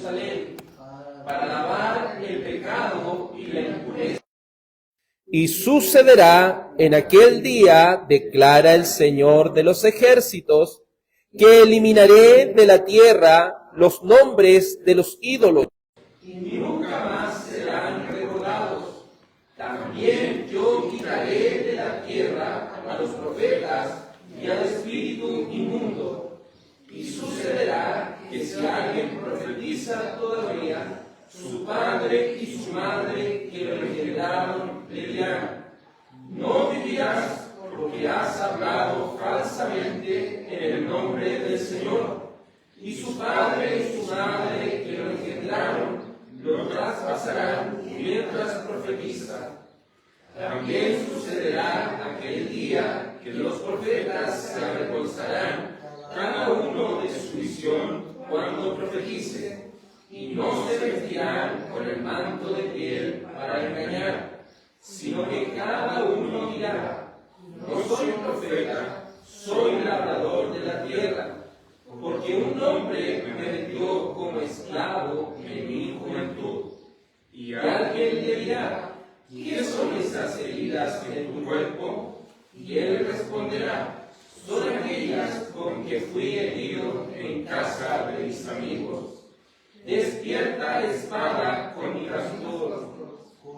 Jerusalén, para lavar el pecado y la impureza. Y sucederá en aquel día, declara el Señor de los ejércitos, que eliminaré de la tierra los nombres de los ídolos. Y nunca más serán recordados. También yo quitaré de la tierra a los profetas y al espíritu inmundo. Y sucederá que si alguien profetiza todavía, su padre y su madre que lo engendraron le dirán: no vivirás porque has hablado falsamente en el nombre del Señor. Y su padre y su madre que lo engendraron lo traspasarán mientras profetiza. También sucederá aquel día que los profetas se avergonzarán cada uno de su visión cuando profetice, y no se vestirán con el manto de piel para engañar, sino que cada uno dirá: no soy profeta, soy labrador de la tierra, porque un hombre me vendió como esclavo en mi juventud. Y alguien le dirá: ¿qué son esas heridas en tu cuerpo? Y él responderá: son aquellas con que fui herido en casa de mis amigos. Despierta espada contra todos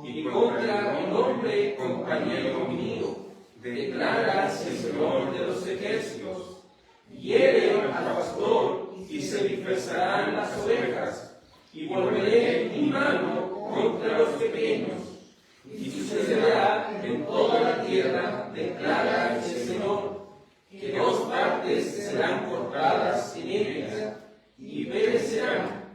y contra un hombre compañero mío, declara el Señor de los ejércitos. Hiere al pastor y se dispersarán las ovejas, y volveré mi mano contra los pequeños. Y sucederá en toda la tierra, declara el Señor, que dos partes serán cortadas en ellas y perecerán,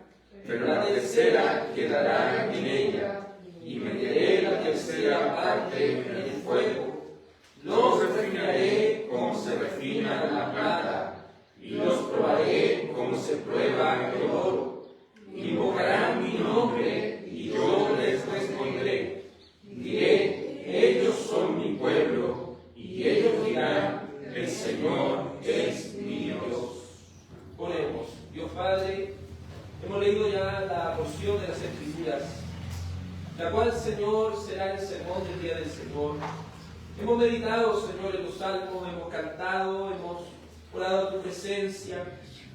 pero la tercera quedará en ella, y meteré la tercera parte en el fuego. Los refinaré como se refina la plata, y los probaré como se prueba el oro. Invocarán mi nombre, y yo les responderé. Diré: ellos son mi pueblo, y ellos dirán: el Señor es mi Dios. Oremos. Dios Padre, hemos leído ya la porción de las Escrituras, la cual, Señor, será el sermón del día del Señor. Hemos meditado, Señor, en los salmos, hemos cantado, hemos orado a tu presencia.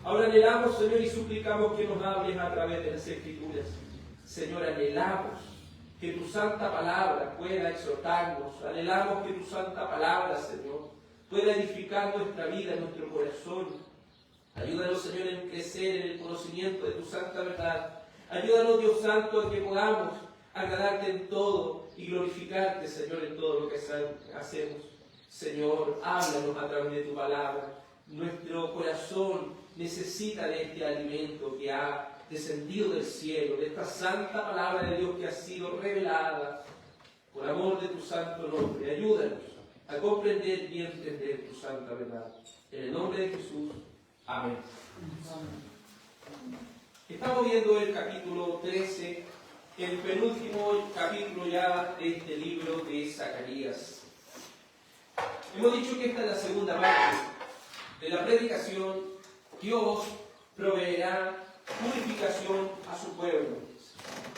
Ahora anhelamos, Señor, y suplicamos que nos hables a través de las Escrituras. Señor, anhelamos que tu santa palabra pueda exhortarnos. Anhelamos que tu santa palabra, Señor, pueda edificar nuestra vida, nuestro corazón. Ayúdanos, Señor, en crecer en el conocimiento de tu santa verdad. Ayúdanos, Dios Santo, a que podamos agradarte en todo y glorificarte, Señor, en todo lo que hacemos. Señor, háblanos a través de tu palabra. Nuestro corazón necesita de este alimento que ha descendido del cielo, de esta santa palabra de Dios que ha sido revelada por amor de tu santo nombre. Ayúdanos a comprender y entender tu santa verdad. En el nombre de Jesús. Amén. Estamos viendo el capítulo 13, el penúltimo capítulo ya de este libro de Zacarías. Hemos dicho que esta es la segunda parte de la predicación. Dios proveerá purificación a su pueblo.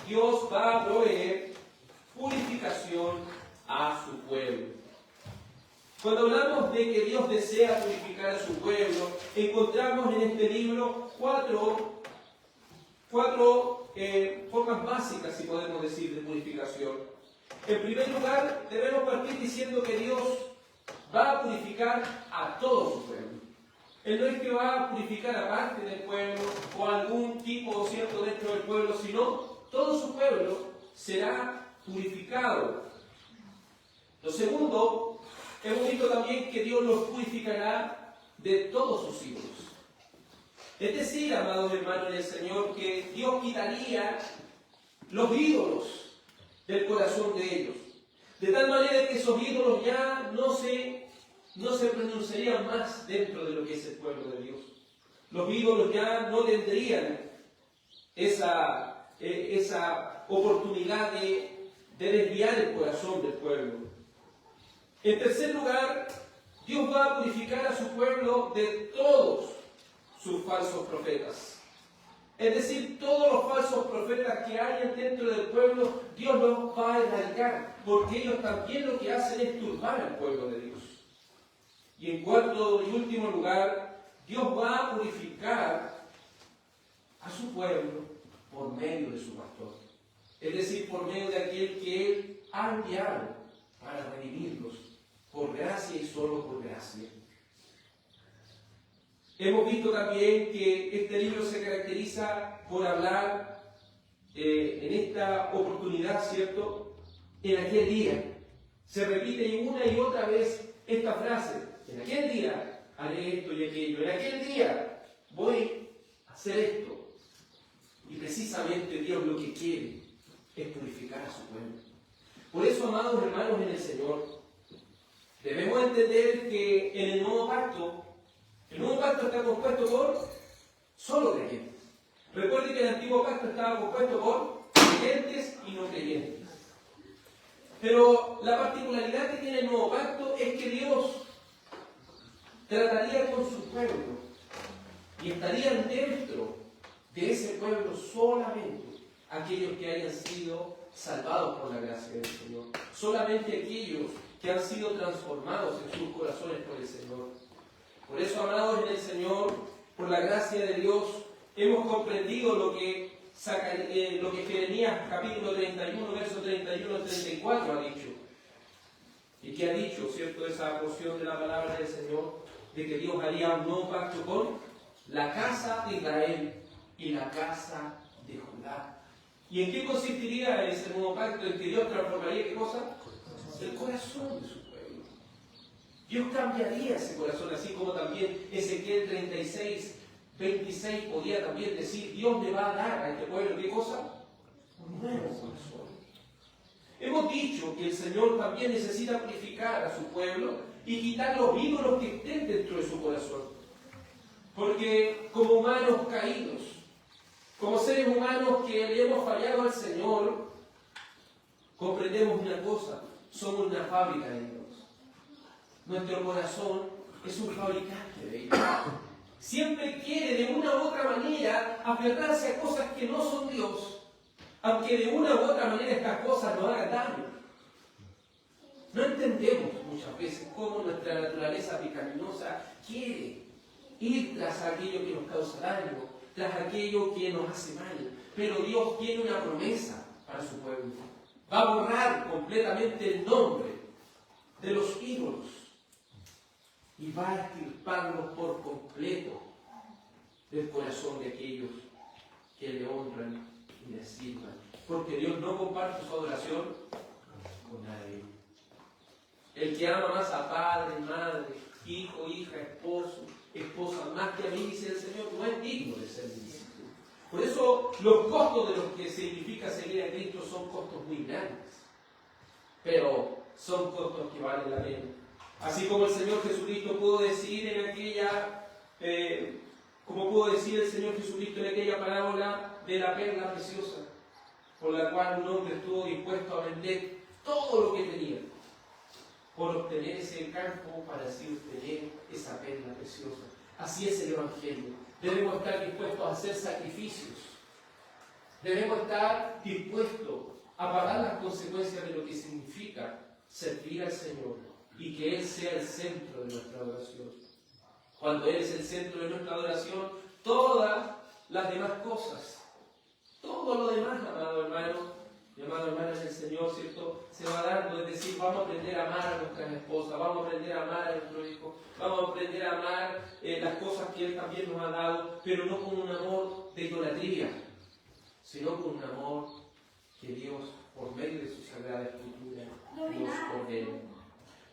Dios va a proveer purificación a su pueblo. Cuando hablamos de que Dios desea purificar a su pueblo, encontramos en este libro cuatro formas básicas, si podemos decir, de purificación. En primer lugar, debemos partir diciendo que Dios va a purificar a todo su pueblo. Él no es que va a purificar a parte del pueblo o algún tipo o cierto dentro del pueblo, sino todo su pueblo será purificado. Lo segundo, hemos visto también que Dios los purificará de todos sus ídolos. Es decir, amados hermanos del Señor, que Dios quitaría los ídolos del corazón de ellos. De tal manera que esos ídolos ya no se pronunciarían más dentro de lo que es el pueblo de Dios. Los ídolos ya no tendrían esa oportunidad de desviar el corazón del pueblo. En tercer lugar, Dios va a purificar a su pueblo de todos sus falsos profetas. Es decir, todos los falsos profetas que hayan dentro del pueblo, Dios los va a erradicar, porque ellos también lo que hacen es turbar al pueblo de Dios. Y en cuarto y último lugar, Dios va a purificar a su pueblo por medio de su pastor. Es decir, por medio de aquel que Él ha enviado para redimirlos, por gracia y solo por gracia. Hemos visto también que este libro se caracteriza por hablar en esta oportunidad, ¿cierto?, en aquel día. Se repite una y otra vez esta frase: en aquel día haré esto y aquello, en aquel día voy a hacer esto. Y precisamente Dios lo que quiere es purificar a su pueblo. Por eso, amados hermanos en el Señor, debemos entender que en el nuevo pacto está compuesto por solo creyentes. Recuerde que el antiguo pacto estaba compuesto por creyentes y no creyentes. Pero la particularidad que tiene el nuevo pacto es que Dios trataría con su pueblo y estarían dentro de ese pueblo solamente aquellos que hayan sido salvados por la gracia del Señor, solamente aquellos que han sido transformados en sus corazones por el Señor. Por eso, amados en el Señor, por la gracia de Dios, hemos comprendido lo que Jeremías capítulo 31, verso 31 al 34 ha dicho. Y que ha dicho, ¿cierto?, esa porción de la palabra del Señor, de que Dios haría un nuevo pacto con la casa de Israel y la casa de Judá. ¿Y en qué consistiría ese nuevo pacto? En que Dios transformaría, ¿qué cosa? El corazón de su pueblo. Dios cambiaría ese corazón, así como también Ezequiel 36, 26 podía también decir: Dios le va a dar a este pueblo, ¿qué cosa? Un nuevo corazón. Hemos dicho que el Señor también necesita purificar a su pueblo y quitar los ídolos que estén dentro de su corazón. Porque como humanos caídos, como seres humanos que le hemos fallado al Señor, comprendemos una cosa: somos una fábrica de ídolos. Nuestro corazón es un fabricante de ídolos. Siempre quiere de una u otra manera aferrarse a cosas que no son Dios, aunque de una u otra manera estas cosas nos hagan daño. No entendemos muchas veces cómo nuestra naturaleza pecaminosa quiere ir tras aquello que nos causa daño, tras aquello que nos hace mal. Pero Dios tiene una promesa para su pueblo. Va a borrar completamente el nombre de los ídolos y va a extirparlos por completo del corazón de aquellos que le honran y le sirvan. Porque Dios no comparte su adoración con nadie. El que ama más a padre, madre, hijo, hija, esposo, esposa, más que a mí, dice el Señor, no es digno de ser mi discípulo. Por eso los costos de los que significa seguir a Cristo son costos muy grandes, pero son costos que valen la pena. Así como el Señor Jesucristo pudo decir en aquella, como pudo decir el Señor Jesucristo en aquella parábola de la perla preciosa, por la cual un hombre estuvo dispuesto a vender todo lo que tenía por obtener ese campo para así obtener esa perla preciosa. Así es el Evangelio. Debemos estar dispuestos a hacer sacrificios. Debemos estar dispuestos a pagar las consecuencias de lo que significa servir al Señor y que Él sea el centro de nuestra adoración. Cuando Él es el centro de nuestra adoración, todas las demás cosas, todo lo demás, amado hermano y amado hermano en el Señor, ¿cierto?, se va dando. Es decir, vamos a aprender a amar a nuestras esposas, vamos a aprender a amar a nuestro hijo, vamos a aprender a amar las cosas que Él también nos ha dado, pero no con un amor de idolatría, sino con un amor que Dios, por medio de su Sagrada Escritura, nos ordena.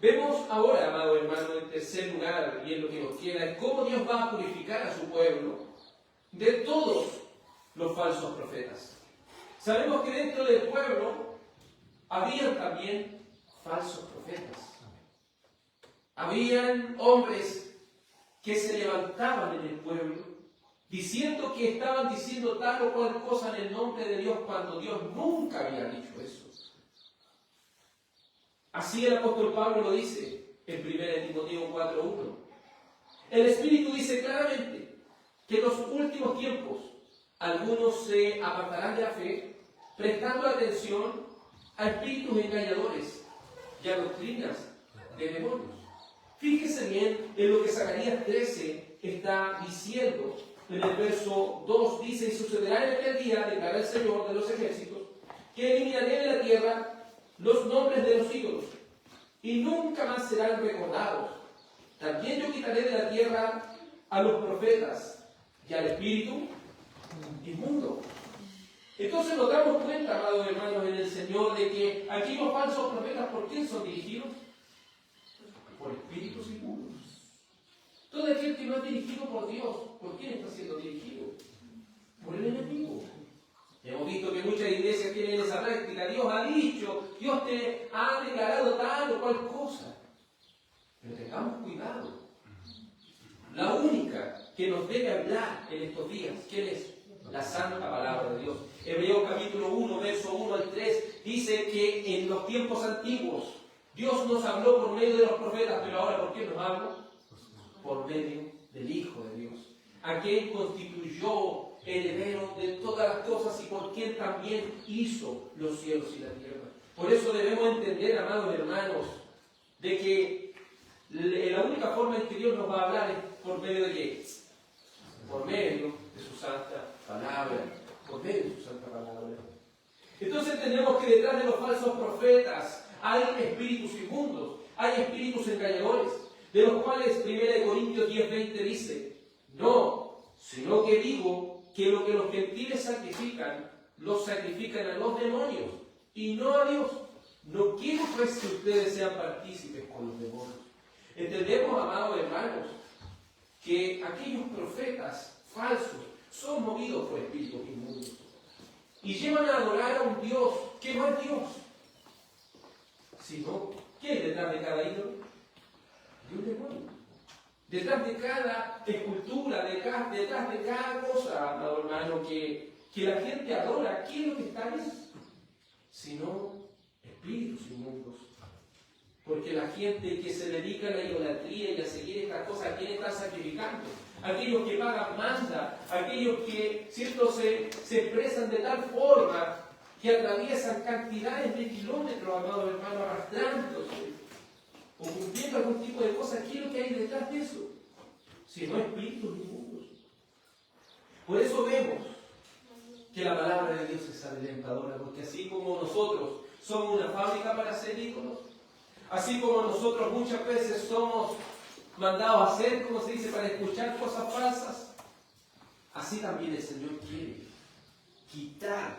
Vemos ahora, amado hermano, en tercer lugar, y en lo que nos queda, es cómo Dios va a purificar a su pueblo de todos los falsos profetas. Sabemos que dentro del pueblo había también falsos profetas. Habían hombres que se levantaban en el pueblo diciendo que estaban diciendo tal o cual cosa en el nombre de Dios cuando Dios nunca había dicho eso. Así el apóstol Pablo lo dice en 1 Timoteo 4:1. El Espíritu dice claramente que en los últimos tiempos algunos se apartarán de la fe, prestando atención a espíritus engañadores y a doctrinas de demonios. Fíjese bien en lo que Zacarías 13 está diciendo. En el verso 2 dice: y sucederá en aquel día, declara el Señor de los ejércitos, que eliminaré de la tierra los nombres de los ídolos, y nunca más serán recordados. También yo quitaré de la tierra a los profetas y al espíritu inmundo. Entonces nos damos cuenta, amados hermanos, en el Señor, de que aquellos falsos profetas, ¿por quién son dirigidos? Por espíritus inmundos. Todo aquel que no es dirigido por Dios, ¿por quién está siendo dirigido? Por el enemigo. Hemos visto que muchas iglesias tienen esa práctica. Dios ha dicho, Dios te ha declarado tal o cual cosa. Pero tengamos cuidado. La única que nos debe hablar en estos días, ¿quién es? La santa palabra de Dios. Hebreos capítulo 1, verso 1 al 3, dice que en los tiempos antiguos Dios nos habló por medio de los profetas, pero ahora ¿por qué nos habla? Por medio del Hijo de Dios, aquel constituyó heredero de todas las cosas y por quien también hizo los cielos y la tierra. Por eso debemos entender, amados hermanos, de que la única forma en que Dios nos va a hablar es por medio de ¿qué? Por medio de su santa palabra, por medio de su santa palabra. Entonces entendemos que detrás de los falsos profetas hay espíritus inmundos, hay espíritus engañadores, de los cuales 1 Corintios 10:20 dice: no, sino que digo que lo que los gentiles sacrifican, los sacrifican a los demonios y no a Dios. No quiero pues que ustedes sean partícipes con los demonios. Entendemos, amados hermanos, que aquellos profetas falsos son movidos por espíritus inmundos y llevan a adorar a un Dios que no es Dios, sino ¿qué hay detrás de cada ídolo? De un demonio. Detrás de cada escultura, detrás de cada cosa, amado hermano, que la gente adora, ¿qué es lo que está ahí? Sino espíritus inmundos. Porque la gente que se dedica a la idolatría y a seguir estas cosas, ¿a quién están sacrificando? Aquellos que pagan manda, aquellos que, ¿cierto?, se expresan de tal forma que atraviesan cantidades de kilómetros, amados hermanos, arrastrándose o cumpliendo algún tipo de cosa. ¿Qué es lo que hay detrás de eso? Si no espíritus inmundos. Por eso vemos que la palabra de Dios es alentadora, porque así como nosotros somos una fábrica para hacer íconos, así como nosotros muchas veces somos mandados a hacer, como se dice, para escuchar cosas falsas, así también el Señor quiere quitar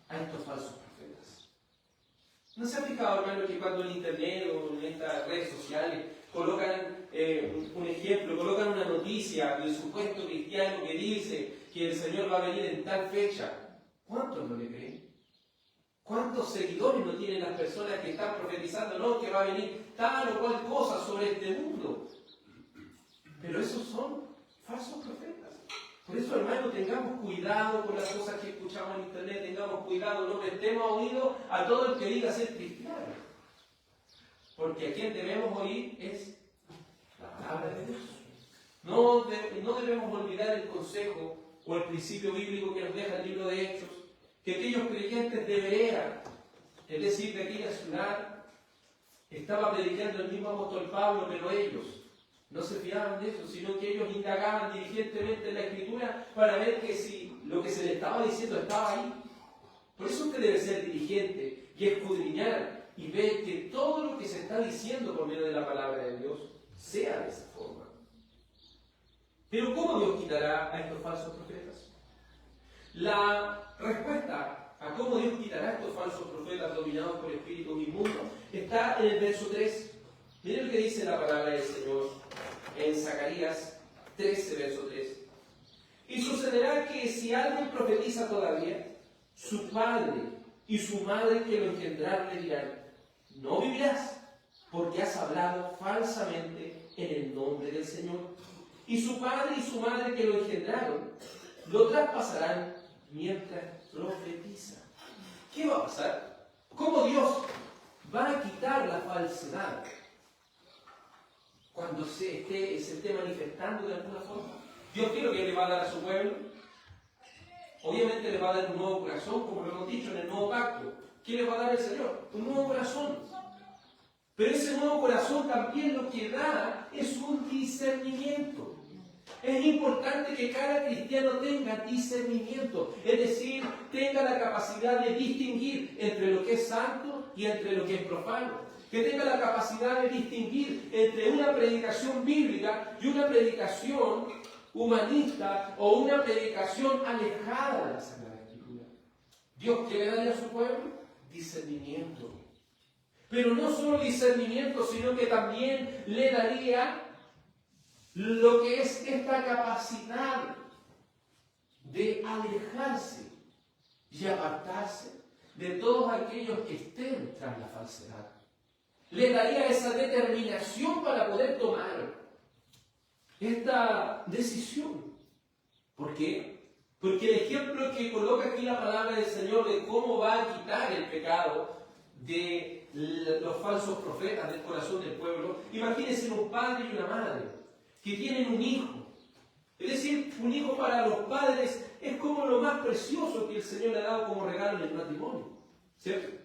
a estos falsos profetas. ¿No se ha fijado, hermano, que cuando en internet o en estas redes sociales colocan un ejemplo, colocan una noticia del supuesto cristiano que dice que el Señor va a venir en tal fecha? ¿Cuántos no le creen? ¿Cuántos seguidores no tienen las personas que están profetizando, no, que va a venir tal o cual cosa sobre este mundo? Pero esos son falsos profetas. Por eso, hermano, tengamos cuidado con las cosas que escuchamos en internet, tengamos cuidado, no prestemos oído a todo el que diga ser cristiano. Porque a quien debemos oír es la palabra de Dios. No debemos olvidar el consejo o el principio bíblico que nos deja el libro de Hechos, que aquellos creyentes de Berea, es decir, de aquella ciudad, estaba predicando el mismo apóstol Pablo, pero ellos no se fiaban de eso, sino que ellos indagaban diligentemente en la Escritura para ver que si lo que se le estaba diciendo estaba ahí. Por eso usted debe ser diligente y escudriñar y ver que todo lo que se está diciendo por medio de la palabra de Dios sea de esa forma. Pero ¿cómo Dios quitará a estos falsos profetas? La respuesta a cómo Dios quitará a estos falsos profetas dominados por espíritus inmundos está en el verso 3. Miren lo que dice la palabra del Señor en Zacarías 13, verso 3. Y sucederá que si alguien profetiza todavía, su padre y su madre que lo engendraron le dirán: no vivirás, porque has hablado falsamente en el nombre del Señor. Y su padre y su madre que lo engendraron lo traspasarán mientras profetiza. ¿Qué va a pasar? ¿Cómo Dios va a quitar la falsedad cuando se esté manifestando de alguna forma? ¿Dios qué es lo que le va a dar a su pueblo? Obviamente les va a dar un nuevo corazón, como lo hemos dicho en el nuevo pacto. ¿Qué les va a dar el Señor? Un nuevo corazón. Pero ese nuevo corazón también lo que da es un discernimiento. Es importante que cada cristiano tenga discernimiento, es decir, tenga la capacidad de distinguir entre lo que es santo y entre lo que es profano. Que tenga la capacidad de distinguir entre una predicación bíblica y una predicación humanista o una predicación alejada de la Sagrada Escritura. ¿Dios qué le daría a su pueblo? Discernimiento. Pero no solo discernimiento, sino que también le daría lo que es esta capacidad de alejarse y apartarse de todos aquellos que estén tras la falsedad. Le daría esa determinación para poder tomar esta decisión. ¿Por qué? Porque el ejemplo que coloca aquí la palabra del Señor de cómo va a quitar el pecado de los falsos profetas del corazón del pueblo, imagínense un padre y una madre que tienen un hijo. Es decir, un hijo para los padres es como lo más precioso que el Señor le ha dado como regalo en el matrimonio, ¿cierto?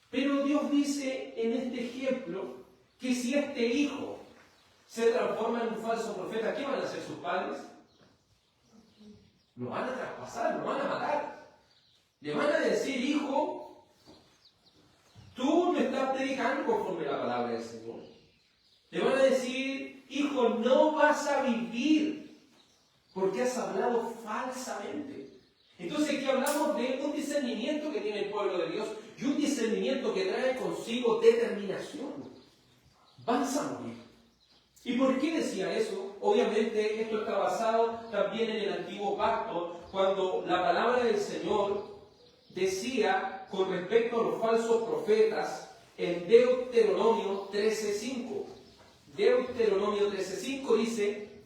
Pero Dios dice en este ejemplo que si este hijo se transforma en un falso profeta, ¿qué van a hacer sus padres? Lo van a traspasar, lo van a matar. Le van a decir, hijo, tú no estás predicando conforme a la palabra del Señor. Le van a decir, hijo, no vas a vivir porque has hablado falsamente. Entonces aquí hablamos de un discernimiento que tiene el pueblo de Dios y un discernimiento que trae consigo determinación. Vas a morir. ¿Y por qué decía eso? Obviamente esto está basado también en el antiguo pacto, cuando la palabra del Señor decía con respecto a los falsos profetas en Deuteronomio 13:5. Deuteronomio 13:5 dice: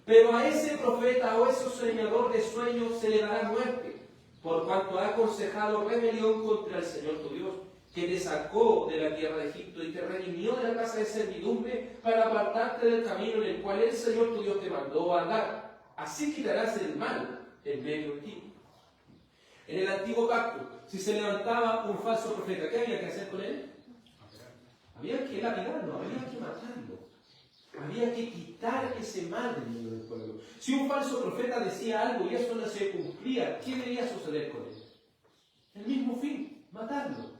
pero a ese profeta o ese soñador de sueños se le dará muerte, por cuanto ha aconsejado rebelión contra el Señor tu Dios, que te sacó de la tierra de Egipto y te redimió de la casa de servidumbre para apartarte del camino en el cual el Señor tu Dios te mandó a andar. Así quitarás el mal en medio de ti. En el antiguo pacto, si se levantaba un falso profeta, ¿qué había que hacer con él? Había que lapidarlo, había que matarlo. Había que quitar ese mal del medio del pueblo. Si un falso profeta decía algo y eso no se cumplía, ¿qué debía suceder con él? El mismo fin, matarlo.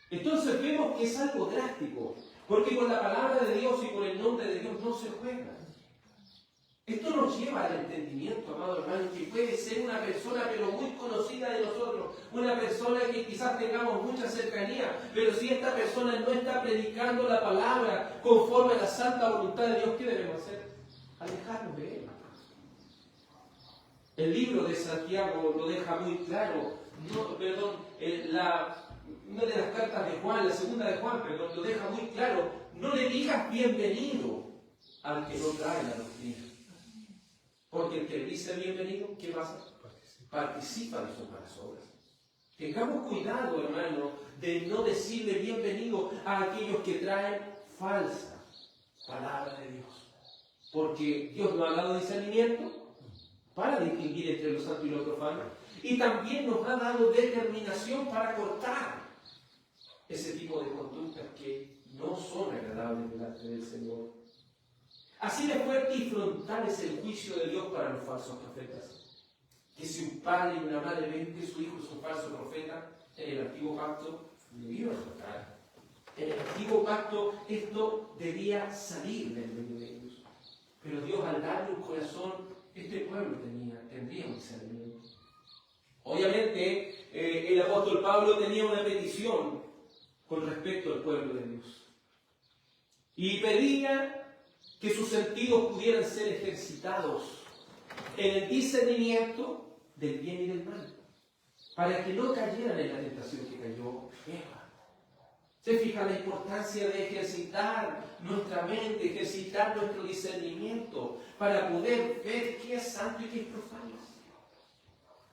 Entonces vemos que es algo drástico, porque con la palabra de Dios y con el nombre de Dios no se juega. Esto nos lleva al entendimiento, amado hermano, que puede ser una persona pero muy conocida de nosotros, una persona que quizás tengamos mucha cercanía, pero si esta persona no está predicando la palabra conforme a la santa voluntad de Dios, ¿qué debemos hacer? Alejarnos de él. El libro de Santiago lo deja muy claro, una de las cartas de Juan, la segunda de Juan, lo deja muy claro: no le digas bienvenido al que no trae la doctrina. Porque el que le dice bienvenido, ¿qué pasa? Participa de sus malas obras. Tengamos cuidado, hermano, de no decirle bienvenido a aquellos que traen falsa palabra de Dios. Porque Dios nos ha dado discernimiento para distinguir entre lo santo y lo profano. Y también nos ha dado determinación para cortar ese tipo de conductas que no son agradables delante del Señor. Así de fuerte y frontal es el juicio de Dios para los falsos profetas. Que si un padre y una madre ven que su hijo es un falso profeta, en el antiguo pacto debieron tratar. En el antiguo pacto esto debía salir del medio de ellos. Pero Dios, al darle un corazón, este pueblo tendría un discernimiento. Obviamente, el apóstol Pablo tenía una petición con respecto al pueblo de Dios. Y pedía que sus sentidos pudieran ser ejercitados en el discernimiento del bien y del mal, para que no cayeran en la tentación que cayó Eva. ¿Se fija la importancia de ejercitar nuestra mente, ejercitar nuestro discernimiento, para poder ver qué es santo y qué es profano?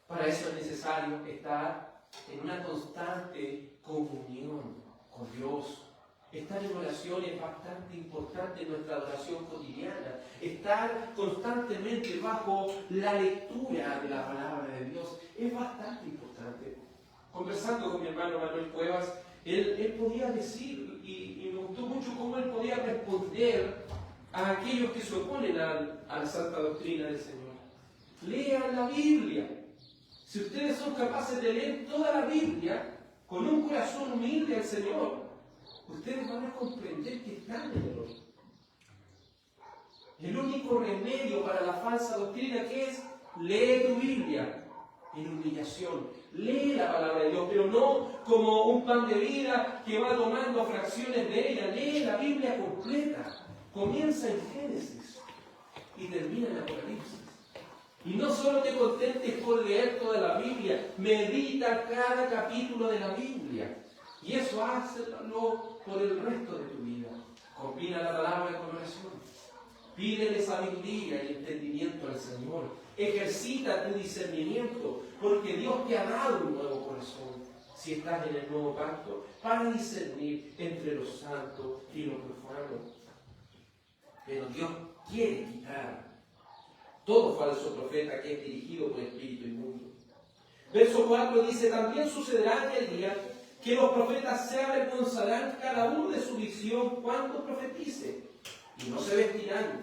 Para eso es necesario estar en una constante comunión con Dios. Estar en oración es bastante importante en nuestra adoración cotidiana. Estar constantemente bajo la lectura de la palabra de Dios es bastante importante. Conversando con mi hermano Manuel Cuevas, él podía decir, y me gustó mucho cómo él podía responder a aquellos que se oponen a la santa doctrina del Señor. Lean la Biblia. Si ustedes son capaces de leer toda la Biblia con un corazón humilde al Señor, ustedes van a comprender que están en error. El único remedio para la falsa doctrina que es leer tu Biblia en humillación. Lee la palabra de Dios, pero no como un pan de vida que va tomando fracciones de ella. Lee la Biblia completa. Comienza en Génesis y termina en Apocalipsis. Y no solo te contentes con leer toda la Biblia, medita cada capítulo de la Biblia. Y eso hazlo por el resto de tu vida. Combina la palabra con oración. Pídele sabiduría y entendimiento al Señor. Ejercita tu discernimiento, porque Dios te ha dado un nuevo corazón, si estás en el nuevo pacto, para discernir entre lo santo y lo profano. Pero Dios quiere quitar todo falso profeta que es dirigido por espíritu inmundo. Verso 4 dice: también sucederá en aquel día que los profetas se avergonzarán cada uno de su visión cuando profetice, y no se vestirán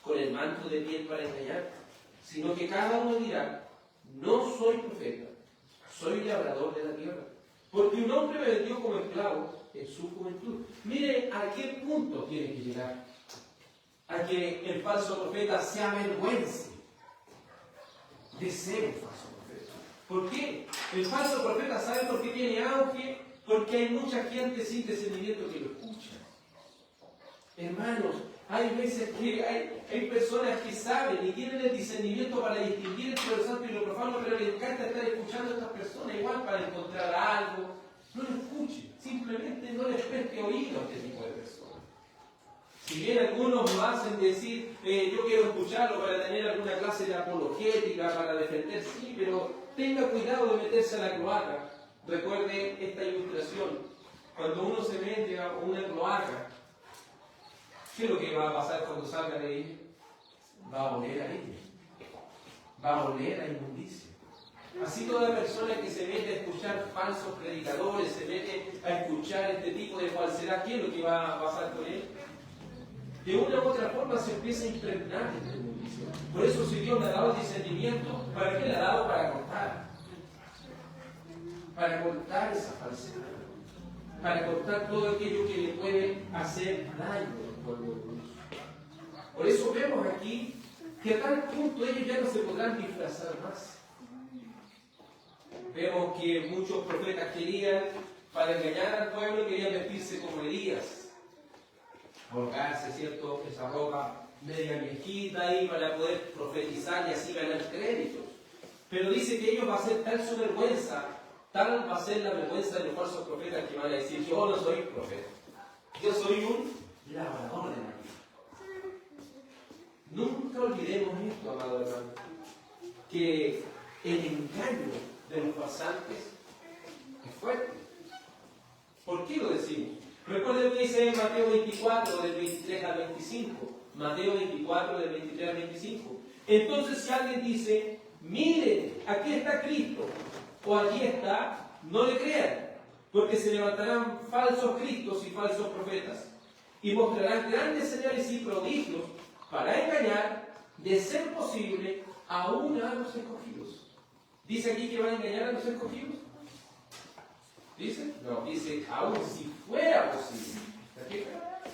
con el manto de piel para engañar, sino que cada uno dirá: no soy profeta, soy labrador de la tierra, porque un hombre me vendió como esclavo en su juventud. Mire a qué punto tiene que llegar, a que el falso profeta se avergüence de ser un falso profeta. ¿Por qué? El falso profeta, ¿sabe por qué tiene auge? Porque hay mucha gente sin discernimiento que lo escucha. Hermanos, hay veces que hay personas que saben y tienen el discernimiento para distinguir entre lo santo y lo profano, pero les encanta estar escuchando a estas personas igual para encontrar algo. No lo escuchen, simplemente no les preste oído a este tipo de personas. Si bien algunos lo hacen decir, yo quiero escucharlo para tener alguna clase de apologética, para defender, sí, pero tenga cuidado de meterse a la cloaca. Recuerde esta ilustración. Cuando uno se mete a una cloaca, ¿qué es lo que va a pasar cuando salga de ella? Va a oler a ella. Va a oler a inmundicia. Así toda persona que se mete a escuchar falsos predicadores, se mete a escuchar este tipo de falsedad, ¿qué es lo que va a pasar con él? De una u otra forma se empieza a impregnar de esta inmundicia. Por eso si Dios le ha dado discernimiento, ¿para qué le ha dado? Para cortar. Para cortar esa falsedad. Para cortar todo aquello que le puede hacer daño al pueblo de Dios. Por eso vemos aquí que a tal punto ellos ya no se podrán disfrazar más. Vemos que muchos profetas querían, para engañar al pueblo, querían vestirse como Elías. Colocarse, ¿cierto?, esa ropa media viejita ahí para poder profetizar y así ganar créditos. Pero dice que ellos va a ser tal su vergüenza, tal va a ser la vergüenza de los falsos profetas que van a decir: yo no soy profeta, yo soy un labrador de la tierra. Nunca olvidemos esto, amado hermano, que el engaño de los farsantes es fuerte. ¿Por qué lo decimos? Recuerden lo que dice en Mateo 24, del 23 al 25. Mateo 24, del 23 al 25. Entonces, si alguien dice: miren, aquí está Cristo, o aquí está, no le crean, porque se levantarán falsos cristos y falsos profetas, y mostrarán grandes señales y prodigios para engañar, de ser posible, aún a los escogidos. ¿Dice aquí que van a engañar a los escogidos? ¿Dice? No, dice, aún si fuera posible.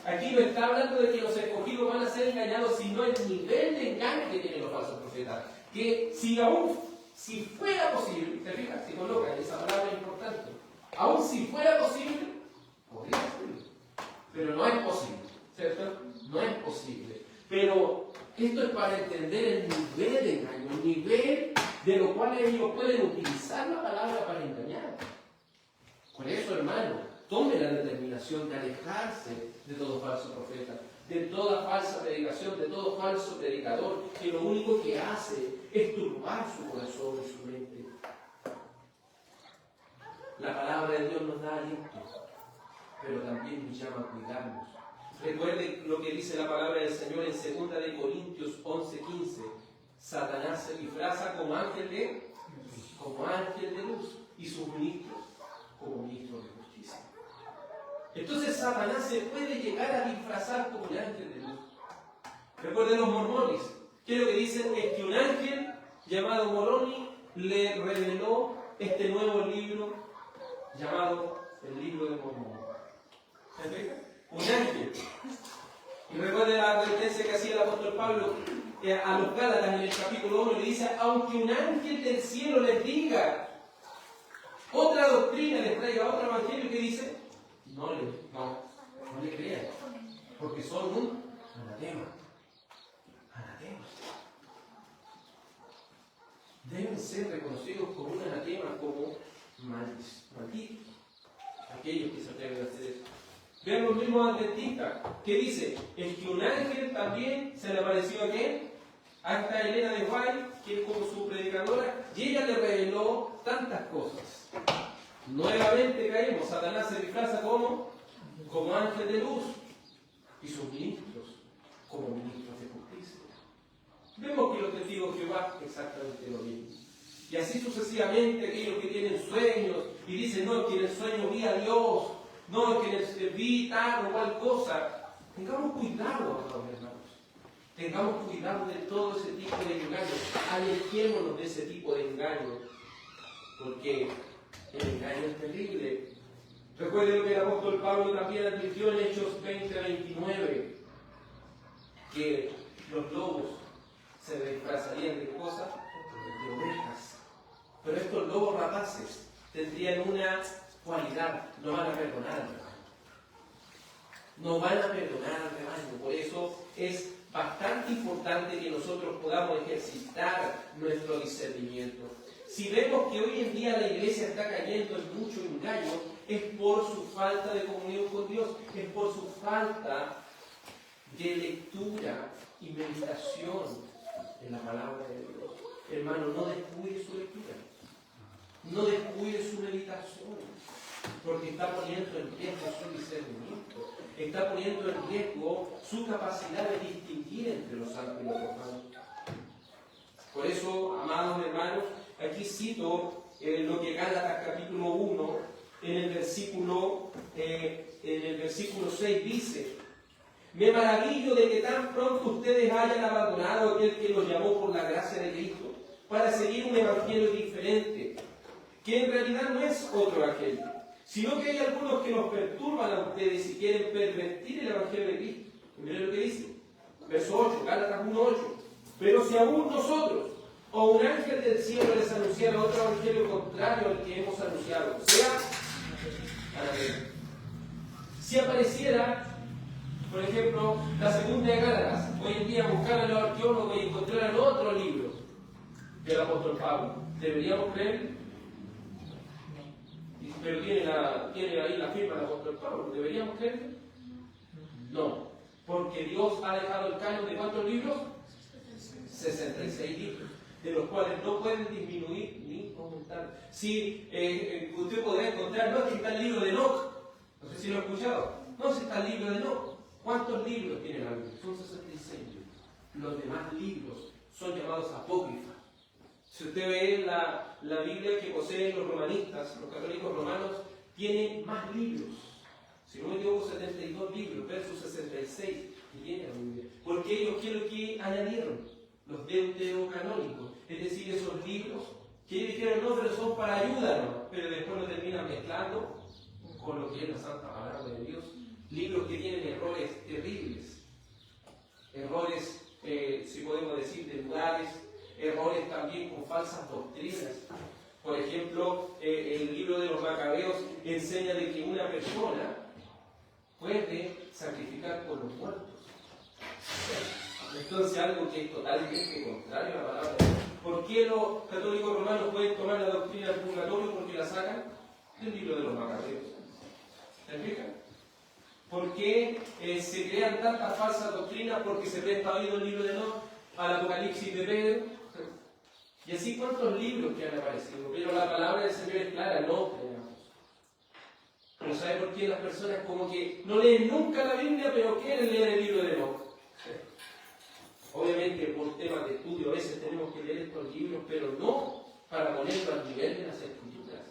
Aquí no está hablando de que los escogidos van a ser engañados, sino el nivel de engaño que tienen los falsos profetas. Que si fuera posible, ¿te fijas? Si coloca esa palabra importante. Aún si fuera posible, podría ser. Pero no es posible, ¿cierto? No es posible. Pero esto es para entender el nivel de engaño, el nivel de lo cual ellos pueden utilizar la palabra para engañar. Por eso, hermano, tome la determinación de alejarse de todo falso profeta, de toda falsa predicación, de todo falso predicador, que lo único que hace es turbar su corazón y su mente. La palabra de Dios nos da aliento. pero también nos llama a cuidarnos. Recuerde lo que dice la palabra del Señor en 2 de Corintios 11:15. Satanás se disfraza como ángel de luz y sus ministros como ministros de justicia. Entonces Satanás se puede llegar a disfrazar como un ángel de luz. Recuerden los mormones, que lo que dicen es que un ángel llamado Moroni le reveló este nuevo libro llamado el libro de Mormón. Un ángel. Y recuerden la advertencia que hacía el apóstol Pablo a los Gálatas en el capítulo 1, le dice: aunque un ángel del cielo les diga otra doctrina, les traiga otro evangelio, que dice, no le crean, porque son un anatema. Deben ser reconocidos como un anatema, como malditos, aquellos que se atreven a hacer eso. Vean los mismos adventistas, que dice, es que un ángel también se le apareció a quién, a esta Elena de White, que es como su predicadora, y ella le reveló tantas cosas. Nuevamente caemos, Satanás se disfraza como ángel de luz, y sus ministros como ministros de justicia. Vemos que los testigos de Jehová exactamente lo mismo. Y así sucesivamente, aquellos que tienen sueños y dicen, no, que en el sueño vi a Dios, no, que en el vi tal o cual cosa. Tengamos cuidado, hermanos. Tengamos cuidado de todo ese tipo de engaños. Alejémonos de ese tipo de engaños. Porque el engaño es terrible. Recuerden que el apóstol Pablo también advirtió en Hechos 20:29 que los lobos se disfrazarían de cosas, de ovejas. Pero estos lobos rapaces tendrían una cualidad: no van a perdonar al rebaño. No van a perdonar al rebaño. Por eso es bastante importante que nosotros podamos ejercitar nuestro discernimiento. Si vemos que hoy en día la iglesia está cayendo en mucho engaño, es por su falta de comunión con Dios, es por su falta de lectura y meditación en la palabra de Dios. Hermano, no descuide su lectura, no descuide su meditación, porque está poniendo en riesgo su discernimiento, está poniendo en riesgo su capacidad de distinguir entre los santos y los profanos. Por eso, amados hermanos, aquí cito lo que Gálatas capítulo 1, en el versículo 6 dice: me maravillo de que tan pronto ustedes hayan abandonado a aquel que los llamó por la gracia de Cristo para seguir un evangelio diferente, que en realidad no es otro evangelio, sino que hay algunos que nos perturban a ustedes y quieren pervertir el evangelio de Cristo. Y miren lo que dice, verso 8, Gálatas 1:8. Pero si aún nosotros o un ángel del cielo les anunciara otro evangelio contrario al que hemos anunciado, o sea, si apareciera, por ejemplo, la segunda de Gálatas, hoy en día buscaran los arqueólogos y encontraran otro libro del apóstol Pablo, ¿deberíamos creer? Pero tiene ahí la firma del apóstol Pablo, ¿deberíamos creer? No, porque Dios ha dejado el canon de ¿cuántos libros? 66 libros, de los cuales no pueden disminuir ni aumentar. Si usted podrá encontrar, no, que está el libro de Enoch, no sé si lo ha escuchado, no, si está el libro de Enoch. ¿Cuántos libros tiene la Biblia? Son 66 libros. Los demás libros son llamados apócrifas. Si usted ve la Biblia que poseen los romanistas, los católicos romanos, tiene más libros. Si no me equivoco, 72 libros versus 66 que tiene la Biblia. Porque ellos, ¿qué es lo que añadieron? Los deuterocanónicos. Es decir, esos libros que ellos dijeron, no, pero son para ayudarnos, pero después lo terminan mezclando con lo que es la santa palabra de Dios. Libros que tienen errores terribles, errores, si podemos decir, de lugares, errores también con falsas doctrinas. Por ejemplo, el libro de los Macabeos enseña de que una persona puede sacrificar por los muertos. Entonces, algo que es totalmente contrario a la palabra de Dios. ¿Por qué los católicos romanos pueden tomar la doctrina del purgatorio? Porque la sacan del libro de los Macabeos. ¿Se fijan? ¿Por qué se crean tantas falsas doctrinas? Porque se presta oído el libro de Enoch, al Apocalipsis de Pedro. Y así cuántos libros que han aparecido. Pero la palabra del Señor es clara, no creamos. Pero ¿sabe por qué las personas como que no leen nunca la Biblia, pero quieren leer el libro de Enoch? Obviamente por temas de estudio a veces tenemos que leer estos libros, pero no para ponerlo al nivel de las Escrituras,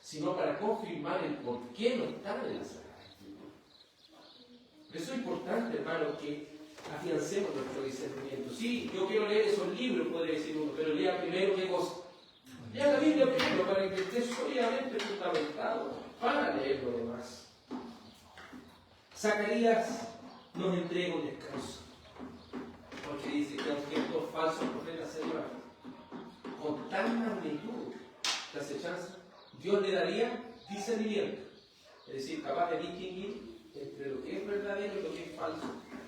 sino para confirmar el por qué no están en las Sagradas Escrituras. Por eso es importante, hermano, que afiancemos nuestro discernimiento. Sí, yo quiero leer esos libros, podría decir uno, pero lea primero qué cosa. Lea la Biblia primero para que esté sólidamente fundamentado para leer lo demás. Zacarías nos entrega un descanso, porque dice que aunque estos falsos profetas se llevan con tal magnitud de acechanza, Dios le daría discernimiento, es decir, capaz de distinguir entre lo que es verdadero y lo que es falso,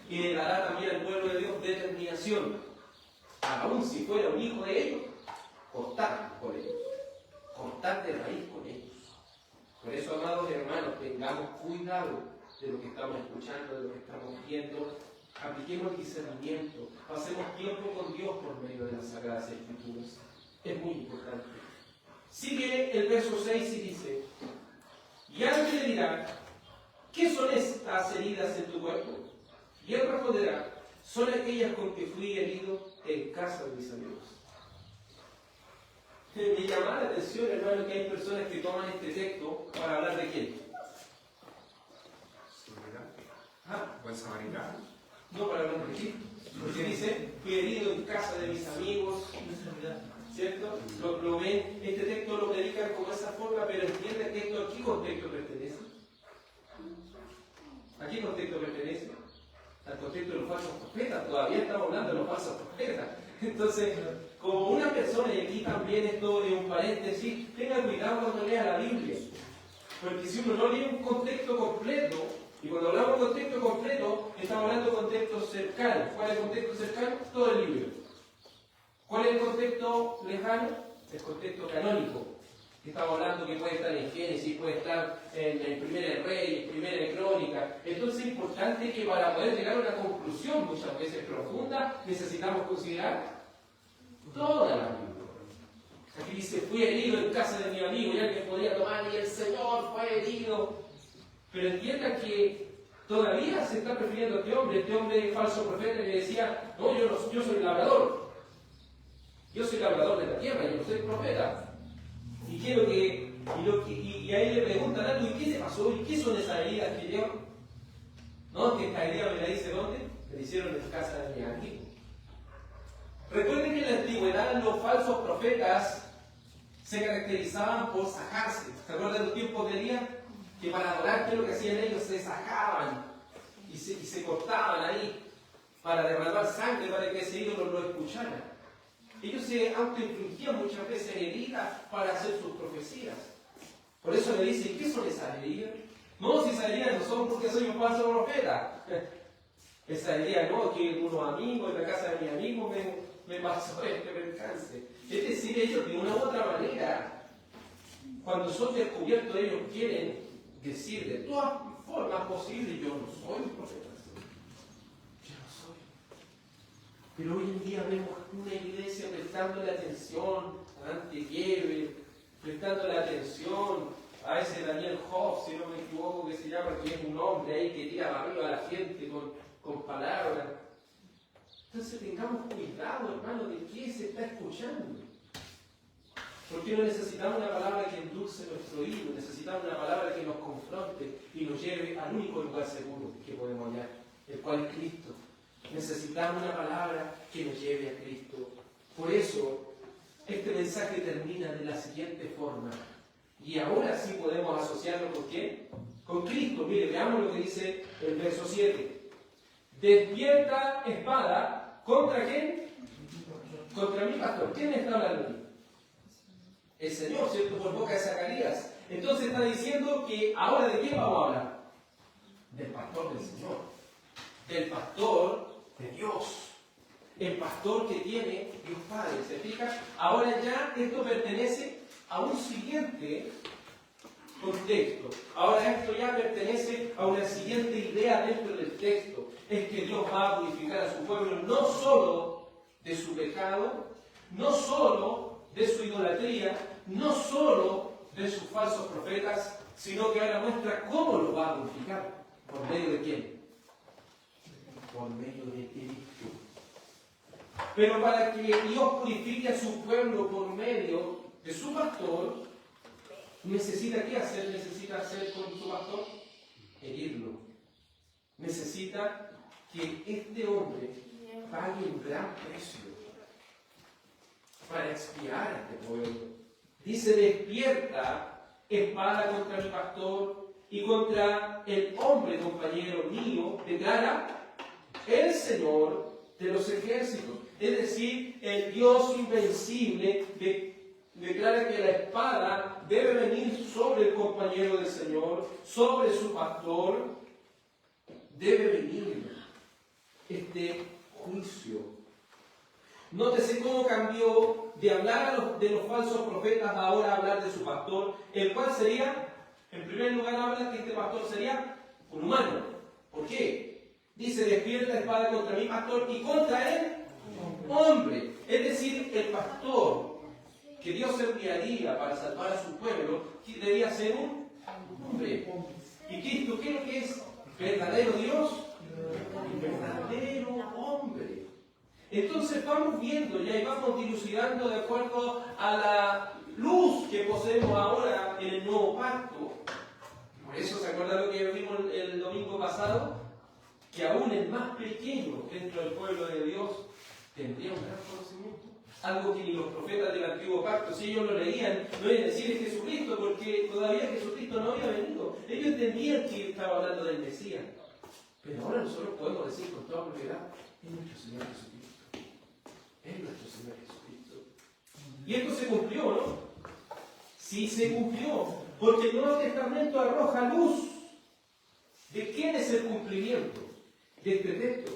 y le dará también al pueblo de Dios determinación, aun si fuera un hijo de ellos, cortar por ellos, cortar de raíz con ellos. Por eso, amados hermanos, tengamos cuidado de lo que estamos escuchando, de lo que estamos viendo, apliquemos el discernimiento, pasemos tiempo con Dios por medio de las Sagradas Escrituras. Es muy importante. Sigue el verso 6 y dice: y alguien le dirá, ¿qué son estas heridas en tu cuerpo? Y él responderá, son aquellas con que fui herido en casa de mis amigos. Me llama la atención, hermano, que hay personas que toman este texto para hablar de quién. Buen samaritano. No para hablar de quién. Porque dice, fui herido en casa de mis amigos. ¿Cierto? Lo ven, este texto lo predican como esa forma, pero entiende que esto, ¿a qué contexto pertenece? ¿A qué contexto pertenece? Al contexto de los falsos profetas. Todavía estamos hablando de los falsos profetas. Entonces, como una persona, y aquí también esto de un paréntesis, tenga cuidado cuando lea la Biblia. Porque si uno no lee un contexto completo, y cuando hablamos de contexto completo, estamos hablando de contextos cercanos. ¿Cuál es el contexto cercano? Todo el libro. ¿Cuál es el contexto lejano? El contexto canónico. Estamos hablando que puede estar en Génesis, puede estar en Primera de Reyes, Primera de Crónica. Entonces es importante que para poder llegar a una conclusión muchas veces profunda, necesitamos considerar toda la Biblia. Aquí dice, fui herido en casa de mi amigo, y alguien podría tomar, y el Señor fue herido. Pero entienda que todavía se está refiriendo a este hombre falso profeta que decía, no, yo soy labrador. Yo soy labrador de la tierra, yo no soy profeta. Y quiero que, y ahí le preguntan algo, ¿y qué se pasó? ¿Y qué son esas heridas que llevan? No, que esta herida me la dice ¿dónde? Me la hicieron en casa de mi amigo. Recuerden que en la antigüedad los falsos profetas se caracterizaban por sajarse. ¿Se acuerdan de los tiempos de Elías? Que para adorar, ¿qué es lo que hacían ellos? Se sajaban y se cortaban ahí para derramar sangre, para que ese ídolo lo escuchara. Ellos se autoinfligían muchas veces heridas para hacer sus profecías. Por eso le dicen, ¿qué son esas heridas? No, si esas heridas no son porque soy un falso profeta. Esa herida no, que unos amigos en la casa de mi amigo me pasó este percance. Es decir, ellos de una u otra manera, cuando son descubiertos, ellos quieren decir de todas formas posibles, yo no soy un profeta. Yo no soy. Pero hoy en día vemos una iglesia prestándole atención a Antequiebre, prestándole atención a ese Daniel Hoff, si no me equivoco, que se llama, que es un hombre ahí que tira arriba a la gente con palabras. Entonces tengamos cuidado, hermano, de qué se está escuchando. Porque no necesitamos una palabra que endulce nuestro oído, necesitamos una palabra que nos confronte y nos lleve al único lugar seguro que podemos hallar, el cual es Cristo. Necesitamos una palabra que nos lleve a Cristo. Por eso, este mensaje termina de la siguiente forma. Y ahora sí podemos asociarlo con ¿quién? Con Cristo. Mire, veamos lo que dice el verso 7. Despierta espada, ¿contra quién? Contra mi pastor. ¿Quién está hablando aquí? El Señor, ¿cierto? Por boca de Zacarías. Entonces está diciendo que ahora ¿de quién vamos a hablar? Del pastor del Señor. Del pastor de Dios. El pastor que tiene Dios Padre. ¿Se fija? Ahora ya esto pertenece a un siguiente contexto. Ahora esto ya pertenece a una siguiente idea dentro del texto. Es que Dios va a purificar a su pueblo no solo de su pecado, no solo de su idolatría, no solo de sus falsos profetas, sino que ahora muestra cómo los va a purificar. ¿Por medio de quién? Por medio de Cristo. Pero para que Dios purifique a su pueblo por medio de su pastor, ¿necesita qué hacer? ¿Necesita hacer con su pastor? Herirlo. Necesita que este hombre pague un gran precio para expiar a este pueblo. Dice: despierta, espada contra mi pastor y contra el hombre compañero mío, declara el Señor de los ejércitos. Es decir, el Dios invencible declara que la espada debe venir sobre el compañero del Señor, sobre su pastor. Debe venir este juicio. Nótese cómo cambió de hablar de los falsos profetas a ahora hablar de su pastor, el cual sería, en primer lugar, habla que este pastor sería un humano. ¿Por qué? Dice: despierta espada contra mi pastor y contra él hombre. Es decir, el pastor que Dios enviaría para salvar a su pueblo debía ser un hombre. ¿Y Cristo qué es lo que es? ¿Verdadero Dios? Y verdadero hombre. Entonces vamos viendo ya y vamos dilucidando de acuerdo a la luz que poseemos ahora en el nuevo pacto. Por eso, ¿se acuerdan lo que vimos el domingo pasado? Que aún el más pequeño dentro del pueblo de Dios tendría un gran conocimiento. Algo que ni los profetas del antiguo pacto, si ellos lo leían, no iban a decir es Jesucristo, porque todavía Jesucristo no había venido. Ellos entendían que estaba hablando del Mesías. Pero ahora nosotros podemos decir con toda propiedad: es nuestro Señor Jesucristo. Es nuestro Señor Jesucristo. Y esto se cumplió, ¿no? Sí se cumplió, porque el Nuevo Testamento arroja luz de quién es el cumplimiento de este texto.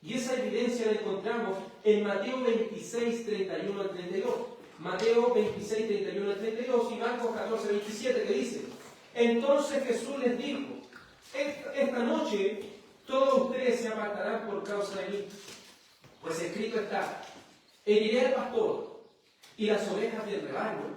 Y esa evidencia la encontramos en Mateo 26, 31 al 32. Mateo 26, 31 al 32 y Marcos 14, 27, que dice: entonces Jesús les dijo: esta noche todos ustedes se apartarán por causa de mí, pues escrito está: heriré al pastor y las ovejas del rebaño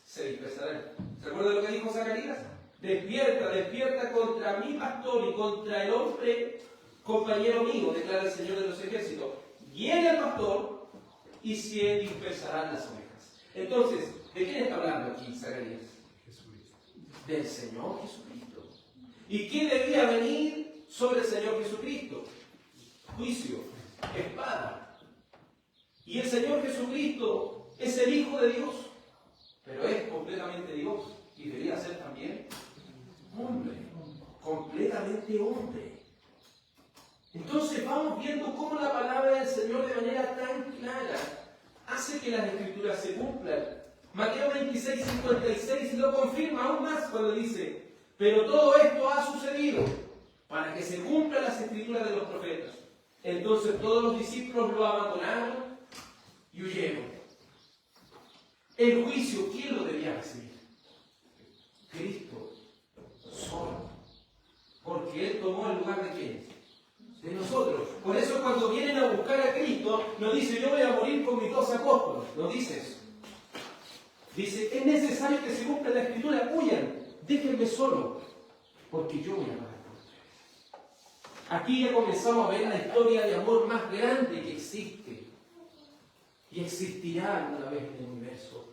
se dispersarán. ¿Se acuerdan lo que dijo Zacarías? Despierta, despierta contra mi pastor y contra el hombre compañero mío, declara el Señor de los ejércitos. Viene el pastor y se dispersarán las ovejas. Entonces, ¿de quién está hablando aquí Zacarías? Jesucristo. Del Señor Jesucristo. ¿Y quién debía venir sobre el Señor Jesucristo? Juicio, espada. Y el Señor Jesucristo es el Hijo de Dios, pero es completamente Dios y debería ser también hombre, completamente hombre. Entonces vamos viendo cómo la palabra del Señor de manera tan clara hace que las Escrituras se cumplan. Mateo 26, 56 lo confirma aún más cuando dice: pero todo esto ha sucedido para que se cumplan las Escrituras de los profetas. Entonces todos los discípulos lo abandonaron y huyeron. El juicio, ¿quién lo debía recibir? Cristo, solo. Porque Él tomó el lugar de ¿quién? De nosotros. Por eso cuando vienen a buscar a Cristo, no dice: yo voy a morir con mis 12 apóstoles. No dice eso. Dice: es necesario que se cumpla la Escritura. Huyan, déjenme solo, porque yo voy a pagar por ustedes. Aquí ya comenzamos a ver la historia de amor más grande que existe y existirá alguna vez en el universo.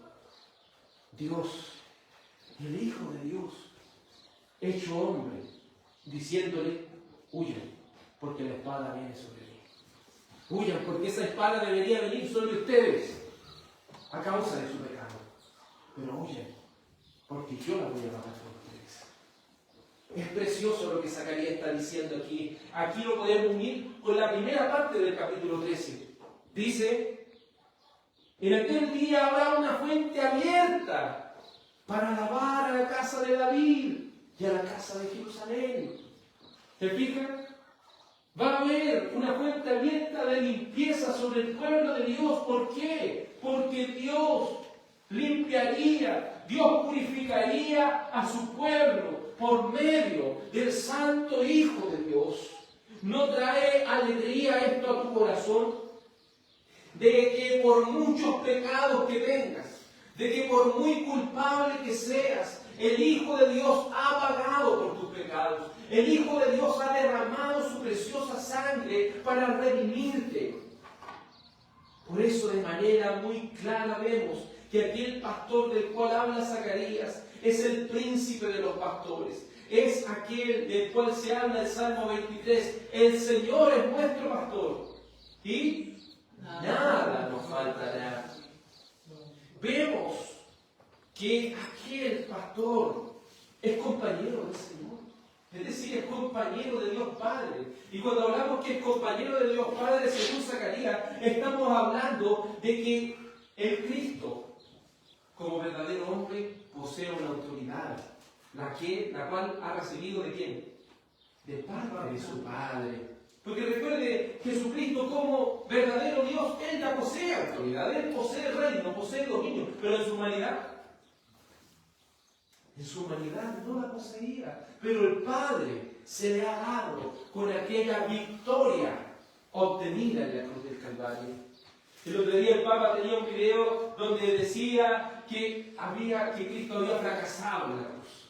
Dios, el Hijo de Dios, hecho hombre, diciéndole: huyan, porque la espada viene sobre mí. Huyan, porque esa espada debería venir sobre ustedes a causa de su pecado. Pero huyan, porque yo la voy a pagar por ustedes. Es precioso lo que Zacarías está diciendo aquí. Aquí lo podemos unir con la primera parte del capítulo 13. Dice: en aquel día habrá una fuente abierta para lavar a la casa de David y a la casa de Jerusalén. ¿Se fijan? Va a haber una fuente abierta de limpieza sobre el pueblo de Dios. ¿Por qué? Porque Dios limpiaría, Dios purificaría a su pueblo por medio del Santo Hijo de Dios. ¿No trae alegría esto a tu corazón? De que por muchos pecados que tengas, de que por muy culpable que seas, el Hijo de Dios ha pagado por tus pecados. El Hijo de Dios ha derramado su preciosa sangre para redimirte. Por eso de manera muy clara vemos que aquel pastor del cual habla Zacarías es el príncipe de los pastores. Es aquel del cual se habla el Salmo 23. El Señor es nuestro pastor y nada nos faltará. Vemos que aquel pastor es compañero del Señor. Es decir, es compañero de Dios Padre. Y cuando hablamos que es compañero de Dios Padre, según Zacarías, estamos hablando de que el Cristo, como verdadero hombre, posee una autoridad, la cual ha recibido ¿de quién? De parte de su Padre. Porque recuerde, Jesucristo como verdadero Dios, Él ya posee autoridad, Él posee reino, posee dominio, pero en su humanidad no la poseía. Pero el Padre se le ha dado con aquella victoria obtenida en la cruz del Calvario. El otro día el Papa tenía un video donde decía que Cristo había fracasado en la cruz,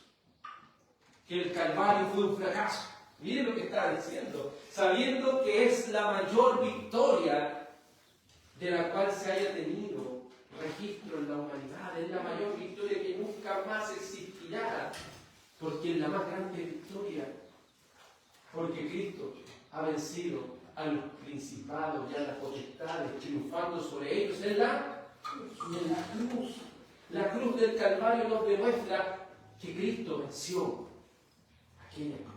que el Calvario fue un fracaso. Miren lo que está diciendo, sabiendo que es la mayor victoria de la cual se haya tenido registro en la humanidad, es la mayor victoria que nunca más existirá, porque es la más grande victoria, porque Cristo ha vencido a los principados y a las potestades, triunfando sobre ellos en la cruz. La cruz del Calvario nos demuestra que Cristo venció aquella cruz,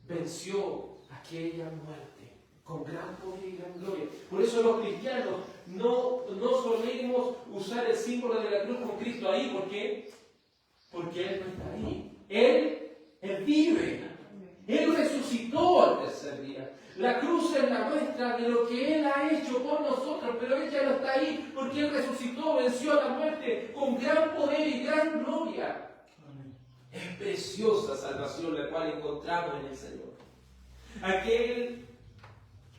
venció aquella muerte con gran poder y gran gloria. Por eso los cristianos no solemos usar el símbolo de la cruz con Cristo ahí. ¿Por qué? Porque Él no está ahí. Él vive. Él resucitó al tercer día. La cruz es la muestra de lo que Él ha hecho por nosotros, pero Él ya no está ahí porque Él resucitó, venció a la muerte con gran poder y gran gloria. Es preciosa salvación la cual encontramos en el Señor. Aquel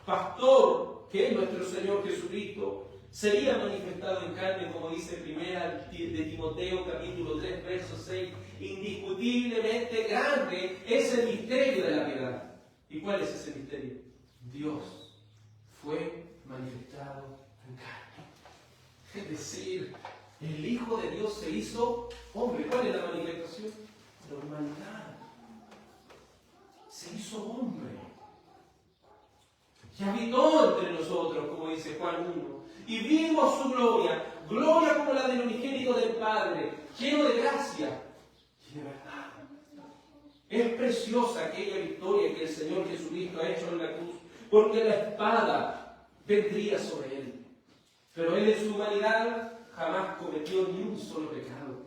pastor que es nuestro Señor Jesucristo sería manifestado en carne, como dice primera de Timoteo capítulo 3 verso 6, indiscutiblemente grande es el misterio de la piedad. ¿Y cuál es ese misterio? Dios fue manifestado en carne. Es decir, el Hijo de Dios se hizo hombre. ¿Cuál es la manifestación? La humanidad. Se hizo hombre. Y habitó entre nosotros, como dice Juan 1. Y vimos su gloria, gloria como la del unigénito del Padre, lleno de gracia y de verdad. Es preciosa aquella victoria que el Señor Jesucristo ha hecho en la cruz, porque la espada vendría sobre Él. Pero Él en su humanidad jamás cometió ni un solo pecado.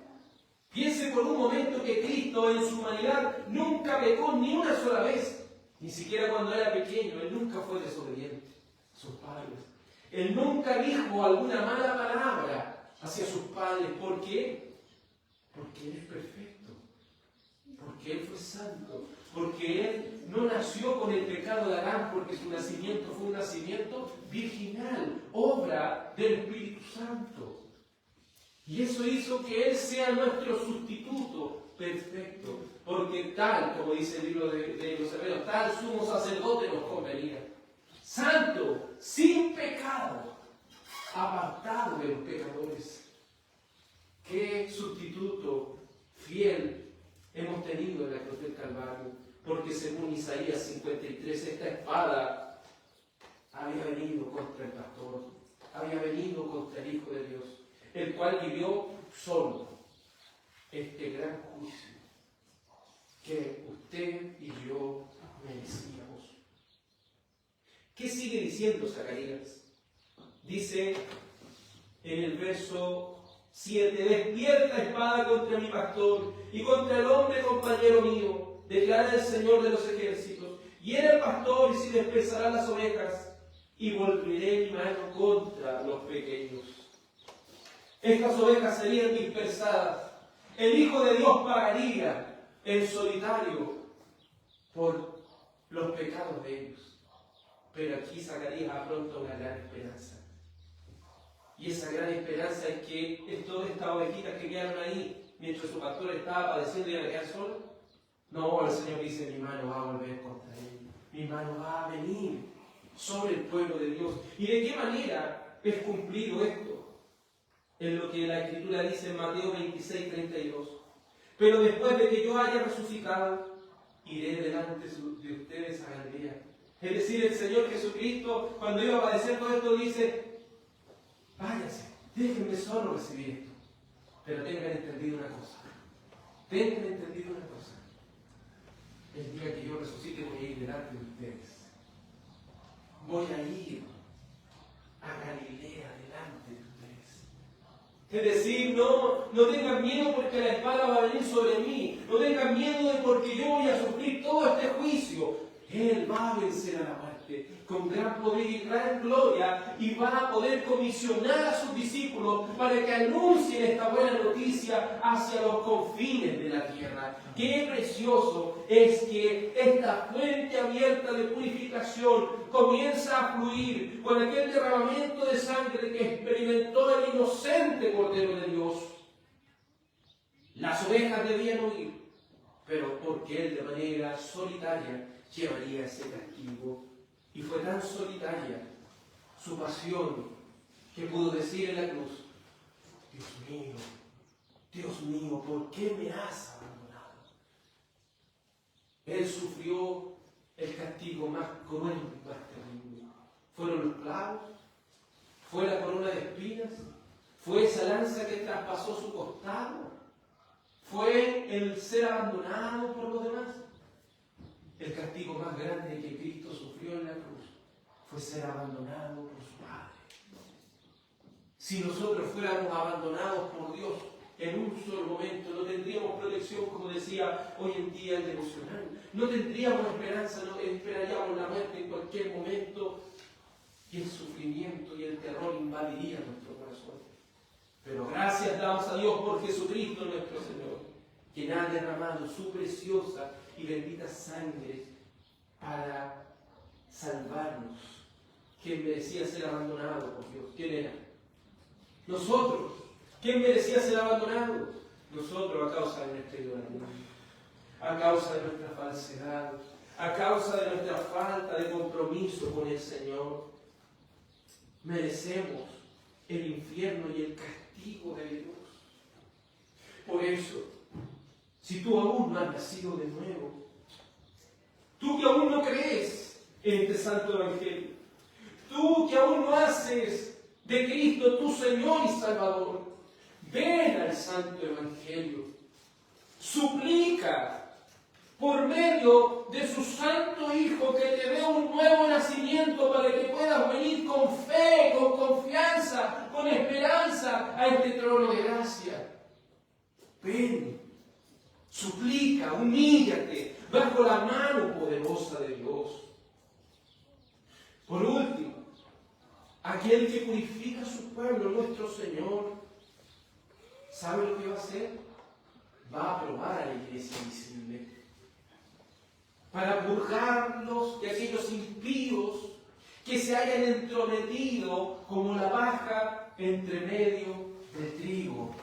Piense por un momento que Cristo en su humanidad nunca pecó ni una sola vez. Ni siquiera cuando era pequeño, Él nunca fue desobediente a sus padres. Él nunca dijo alguna mala palabra hacia sus padres. ¿Por qué? Porque Él es perfecto. Porque Él fue santo. Porque Él no nació con el pecado de Adán, porque su nacimiento fue un nacimiento virginal, obra del Espíritu Santo. Y eso hizo que Él sea nuestro sustituto perfecto. Porque tal, como dice el libro de los Hebreos, tal sumo sacerdote nos convenía. Santo, sin pecado, apartado de los pecadores. Qué sustituto fiel hemos tenido en la cruz del Calvario. Porque según Isaías 53, esta espada había venido contra el pastor, había venido contra el Hijo de Dios, el cual vivió solo este gran juicio que usted y yo merecíamos. ¿Qué sigue diciendo Zacarías? Dice en el verso 7, despierta espada contra mi pastor y contra el hombre compañero mío, declara el Señor de los ejércitos, hiere al pastor y se dispersarán las ovejas, y volveré mi mano contra los pequeños. Estas ovejas serían dispersadas. El Hijo de Dios pagaría en solitario por los pecados de ellos. Pero aquí Zacarías afronta una gran esperanza. Y esa gran esperanza es que todas estas ovejitas que quedaron ahí, mientras su pastor estaba padeciendo, iban a quedar solos. No, el Señor dice, mi mano va a volver contra él. Mi mano va a venir sobre el pueblo de Dios. ¿Y de qué manera es cumplido esto? En lo que la Escritura dice en Mateo 26, 32. Pero después de que yo haya resucitado, iré delante de ustedes a Galilea. Es decir, el Señor Jesucristo, cuando iba a padecer todo esto, dice, váyanse, déjenme solo recibir esto. Pero tengan entendido una cosa. Tengan entendido una cosa. El día que yo resucite voy a ir delante de ustedes. Voy a ir a Galilea delante de ustedes. Es decir, no tengan miedo porque la espada va a venir sobre mí. No tengan miedo de porque yo voy a sufrir todo este juicio. Él va a vencer a la muerte con gran poder y gran gloria y va a poder comisionar a sus discípulos para que anuncien esta buena noticia hacia los confines de la tierra. Qué precioso es que esta fuente abierta de purificación comienza a fluir con aquel derramamiento de sangre que experimentó el inocente Cordero de Dios. Las ovejas debían huir, pero porque él de manera solitaria llevaría ese castigo. Y fue tan solitaria su pasión que pudo decir en la cruz, Dios mío, ¿por qué me has abandonado? Él sufrió el castigo más cruel y más terrible. Fueron los clavos, fue la corona de espinas, fue esa lanza que traspasó su costado, fue el ser abandonado por los demás. El castigo más grande que Cristo sufrió en la cruz fue ser abandonado por su Padre. Si nosotros fuéramos abandonados por Dios en un solo momento, no tendríamos protección, como decía hoy en día el devocional. No tendríamos esperanza, no esperaríamos la muerte en cualquier momento y el sufrimiento y el terror invadiría nuestro corazón. Pero gracias damos a Dios por Jesucristo nuestro Señor, quien ha derramado su preciosa y bendita sangre para salvarnos. ¿Quién merecía ser abandonado por Dios? ¿Quién era? Nosotros. ¿Quién merecía ser abandonado? Nosotros, a causa de nuestra idolatría, a causa de nuestra falsedad, a causa de nuestra falta de compromiso con el Señor. Merecemos el infierno y el castigo de Dios. Por eso, si tú aún no has nacido de nuevo, tú que aún no crees en este santo evangelio, tú que aún no haces de Cristo tu Señor y Salvador, ven al santo evangelio, suplica por medio de su santo Hijo que te dé un nuevo nacimiento para que puedas venir con fe, con confianza, con esperanza a este trono de gracia. Ven. Suplica, humíllate bajo la mano poderosa de Dios. Por último, aquel que purifica a su pueblo, nuestro Señor, ¿sabe lo que va a hacer? Va a probar a la iglesia visible para purgarlos de aquellos impíos que se hayan entrometido como la paja entre medio del trigo.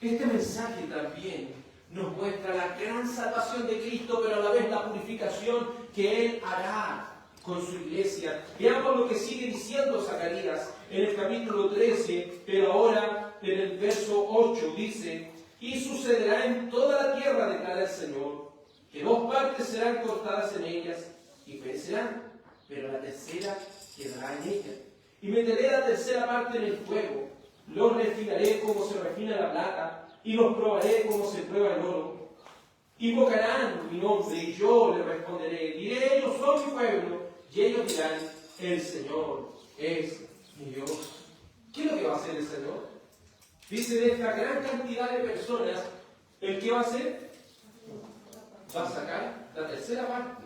Este mensaje también nos muestra la gran salvación de Cristo, pero a la vez la purificación que Él hará con su iglesia. Veamos lo que sigue diciendo Zacarías en el capítulo 13, pero ahora en el verso 8 dice: y sucederá en toda la tierra, declara el Señor, que 2 partes serán cortadas en ellas y perecerán, pero la tercera quedará en ella. Y meteré la tercera parte en el fuego. Los refinaré como se refina la plata, y los probaré como se prueba el oro. Invocarán mi nombre, y yo les responderé. Diré, ellos son mi pueblo, y ellos dirán, el Señor es mi Dios. ¿Qué es lo que va a hacer el Señor? Dice, de esta gran cantidad de personas, ¿el qué va a hacer? Va a sacar la tercera parte.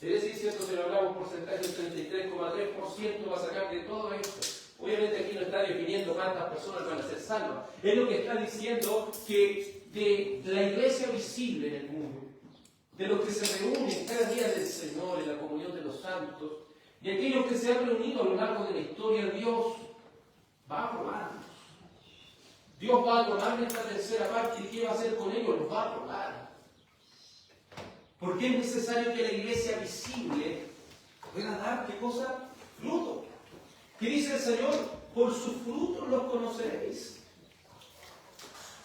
Es decir, cierto, si lo hablamos porcentaje del 33,3% va a sacar de todo esto. Obviamente aquí no está definiendo cuántas personas van a ser salvas. Es lo que está diciendo que de la iglesia visible en el mundo, de los que se reúnen cada día del Señor en la comunión de los santos, Y aquellos que se han reunido a lo largo de la historia, Dios va a probarlos. Dios va a tomar esta tercera parte y ¿qué va a hacer con ellos? Los va a probar. Porque es necesario que la iglesia visible pueda dar, ¿qué cosa? Fruto. ¿Qué dice el Señor? Por sus frutos los conoceréis.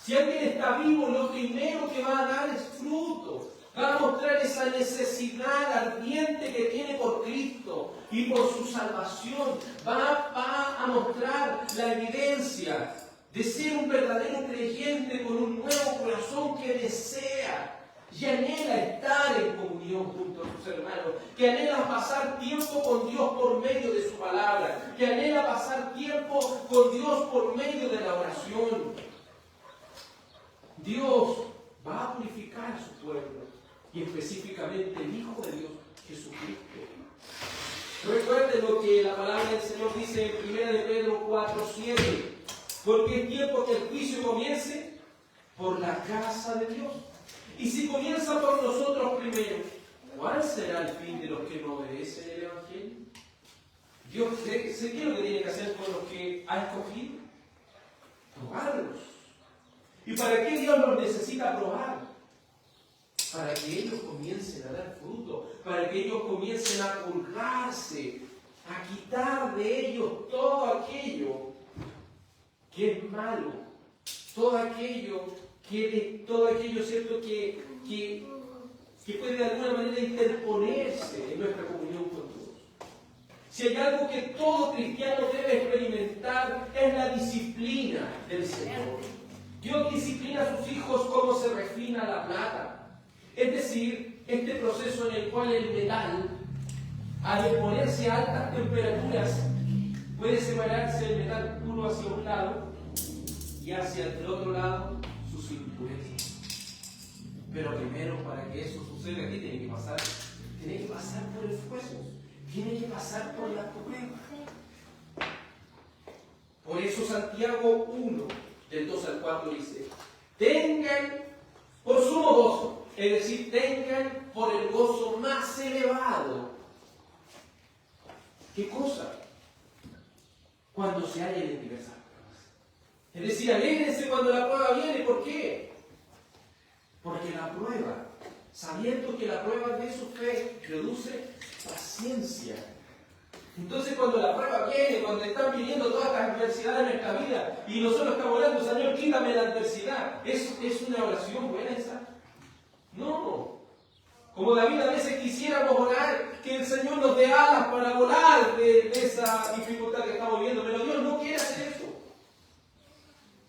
Si alguien está vivo, lo primero que va a dar es fruto. Va a mostrar esa necesidad ardiente que tiene por Cristo y por su salvación. Va a mostrar la evidencia de ser un verdadero creyente con un nuevo corazón que desea y anhela estar en comunión junto a sus hermanos, que anhela pasar tiempo con Dios por medio de su palabra, que anhela pasar tiempo con Dios por medio de la oración. Dios va a purificar a su pueblo y específicamente el Hijo de Dios, Jesucristo. Recuerden lo que la palabra del Señor dice en 1 de Pedro 4:7, porque es tiempo que el juicio comience por la casa de Dios. Y si comienza por nosotros primero, ¿cuál será el fin de los que no obedecen el Evangelio? Dios sé qué es lo que tiene que hacer con los que ha escogido. Probarlos. ¿Y para qué Dios los necesita probar? Para que ellos comiencen a dar fruto, para que ellos comiencen a purgarse, a quitar de ellos todo aquello que es malo, todo aquello, ¿cierto?, que puede de alguna manera interponerse en nuestra comunión con Dios. Si hay algo que todo cristiano debe experimentar es la disciplina del Señor. Dios disciplina a sus hijos como se refina la plata. Es decir, este proceso en el cual el metal, al exponerse a altas temperaturas, puede separarse el metal puro hacia un lado y hacia el otro lado sus impurezas. Pero primero, para que eso suceda, ¿qué tiene que pasar? Tiene que pasar por el fuego, tiene que pasar por la prueba. Por eso Santiago 1, del 2 al 4 dice: tengan por sumo gozo, es decir, tengan por el gozo más elevado. ¿Qué cosa? Cuando se hallen en diversas pruebas. Es decir, alégrense cuando la prueba viene. ¿Por qué? Porque la prueba, sabiendo que la prueba de su fe produce paciencia. Entonces cuando la prueba viene, cuando están viniendo todas estas adversidades en nuestra vida y nosotros estamos orando, Señor, quítame la adversidad, ¿es una oración buena esa? No. Como David, a veces quisiéramos orar que el Señor nos dé alas para volar de esa dificultad que estamos viviendo, pero Dios no quiere hacer eso.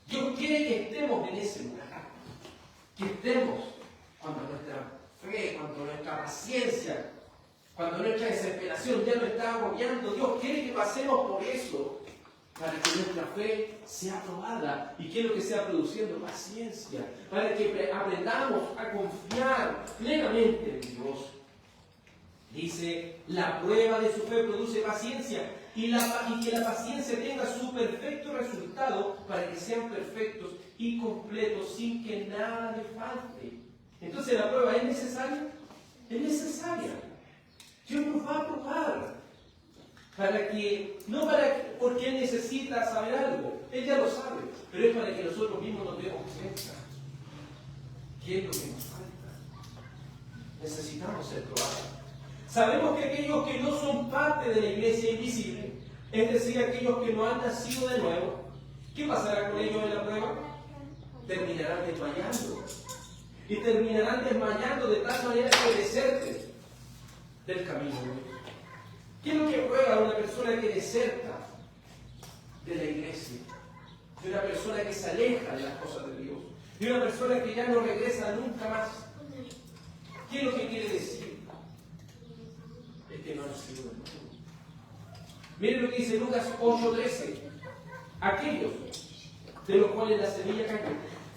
Dios quiere que estemos en ese lugar, que estemos cuando nuestra fe, cuando nuestra paciencia, cuando nuestra desesperación ya nos está agobiando. Dios quiere que pasemos por eso, para que nuestra fe sea probada. ¿Y qué es lo que sea produciendo? Paciencia. Para que aprendamos a confiar plenamente en Dios. Dice, la prueba de su fe produce paciencia y que la paciencia tenga su perfecto resultado para que sean perfectos y completos sin que nada le falte. Entonces, ¿la prueba es necesaria? Es necesaria. Dios nos va a probar. Porque Él necesita saber algo. Él ya lo sabe. Pero es para que nosotros mismos nos demos cuenta. ¿Qué es lo que nos falta? Necesitamos ser probados. Sabemos que aquellos que no son parte de la iglesia invisible, es decir, aquellos que no han nacido de nuevo, ¿qué pasará con ellos en la prueba? Terminarán desmayando. Y terminarán desmayando de tal manera que deserten del camino de Dios. ¿Qué es lo que prueba a una persona que deserta de la iglesia? De una persona que se aleja de las cosas de Dios. De una persona que ya no regresa nunca más. ¿Qué es lo que quiere decir? Es que no han sido de nuevo. Miren lo que dice Lucas 8:13. Aquellos de los cuales la semilla cayó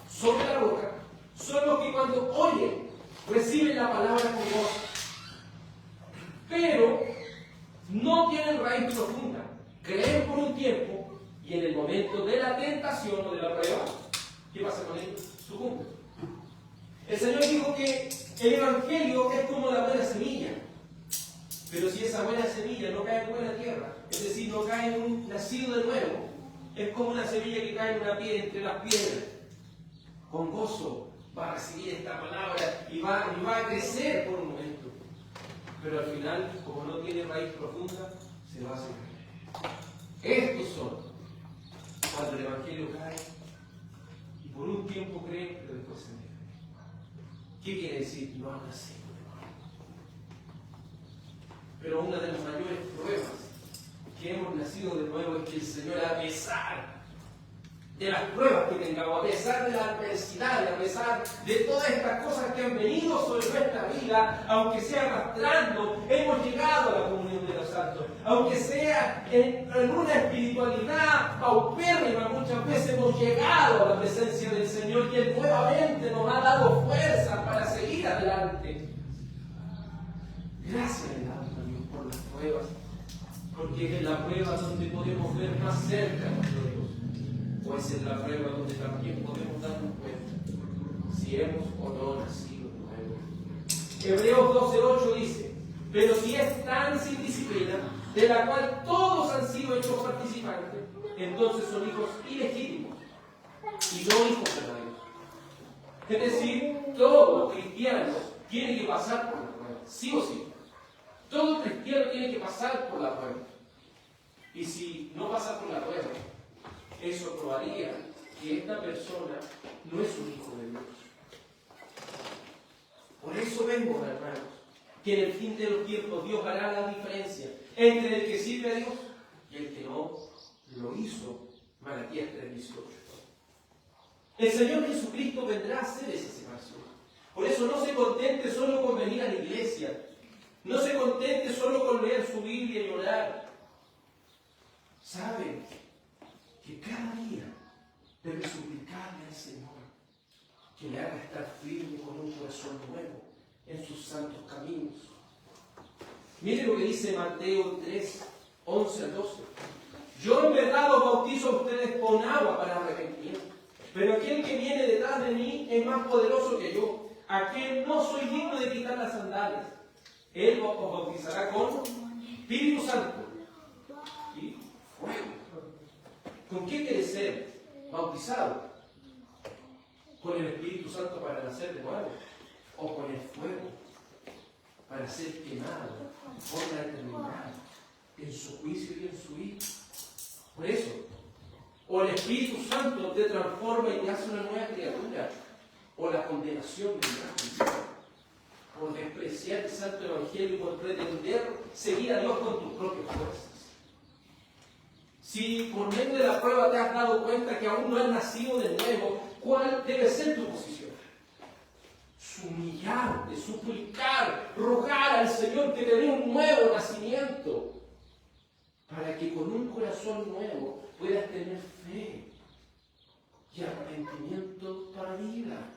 sobre la roca son los que cuando oyen reciben la palabra con gozo, pero no tienen raíz profunda, creen por un tiempo y en el momento de la tentación o de la prueba, ¿qué pasa con ellos? Sucumben. El Señor dijo que el Evangelio es como la buena semilla. Pero si esa buena semilla no cae en buena tierra, es decir, no cae en un nacido de nuevo, es como una semilla que cae en una piedra, entre las piedras. Con gozo va a recibir esta palabra y va a crecer por un momento. Pero al final, como no tiene raíz profunda, se va a secar. Estos son cuando el Evangelio cae y por un tiempo creen, pero después se dejan. ¿Qué quiere decir? No han nacido de nuevo. Pero una de las mayores pruebas que hemos nacido de nuevo es que el Señor, a pesar de las pruebas que tengamos, a pesar de la adversidad, a pesar de todas estas cosas que han venido sobre nuestra vida, aunque sea arrastrando, hemos llegado a la comunión de los santos. Aunque sea en una espiritualidad paupérrima, muchas veces hemos llegado a la presencia del Señor y Él nuevamente nos ha dado fuerzas para seguir adelante. Gracias le damos a Dios por las pruebas, porque es en la prueba donde podemos ver más cerca a nuestro Dios. O es en la prueba donde también podemos darnos cuenta si hemos o no nacido de nuevo. Hebreos 12:8 dice: pero si es tan sin disciplina, de la cual todos han sido hechos participantes, entonces son hijos ilegítimos y no hijos verdaderos. Es decir, todo cristiano tiene que pasar por la prueba, sí o sí. Todo cristiano tiene que pasar por la prueba. Y si no pasa por la prueba, eso probaría que esta persona no es un hijo de Dios. Por eso vemos, hermanos, que en el fin de los tiempos Dios hará la diferencia entre el que sirve a Dios y el que no lo hizo. Malaquías 3:18. El Señor Jesucristo vendrá a hacer esa separación. Por eso no se contente solo con venir a la iglesia. No se contente solo con leer su Biblia y orar. ¿Sabe? Que cada día debe suplicarle al Señor que le haga estar firme con un corazón nuevo en sus santos caminos. Mire lo que dice Mateo 3:11-12. Yo en verdad os bautizo a ustedes con agua para arrepentimiento, pero aquel que viene detrás de mí es más poderoso que yo, aquel no soy digno de quitar las sandalias. Él os bautizará con Espíritu Santo y fuego. ¿Con qué quiere ser bautizado? ¿Con el Espíritu Santo para nacer de nuevo? ¿O con el fuego para ser quemado por la eternidad en su juicio y en su ira? Por eso, o el Espíritu Santo te transforma y te hace una nueva criatura, o la condenación vendrá por despreciar el santo evangelio y por pretender seguir a Dios con tus propias fuerzas. Si por medio de la prueba te has dado cuenta que aún no has nacido de nuevo, ¿cuál debe ser tu posición? Humillarte, suplicar, rogar al Señor que te dé un nuevo nacimiento, para que con un corazón nuevo puedas tener fe y arrepentimiento para vida.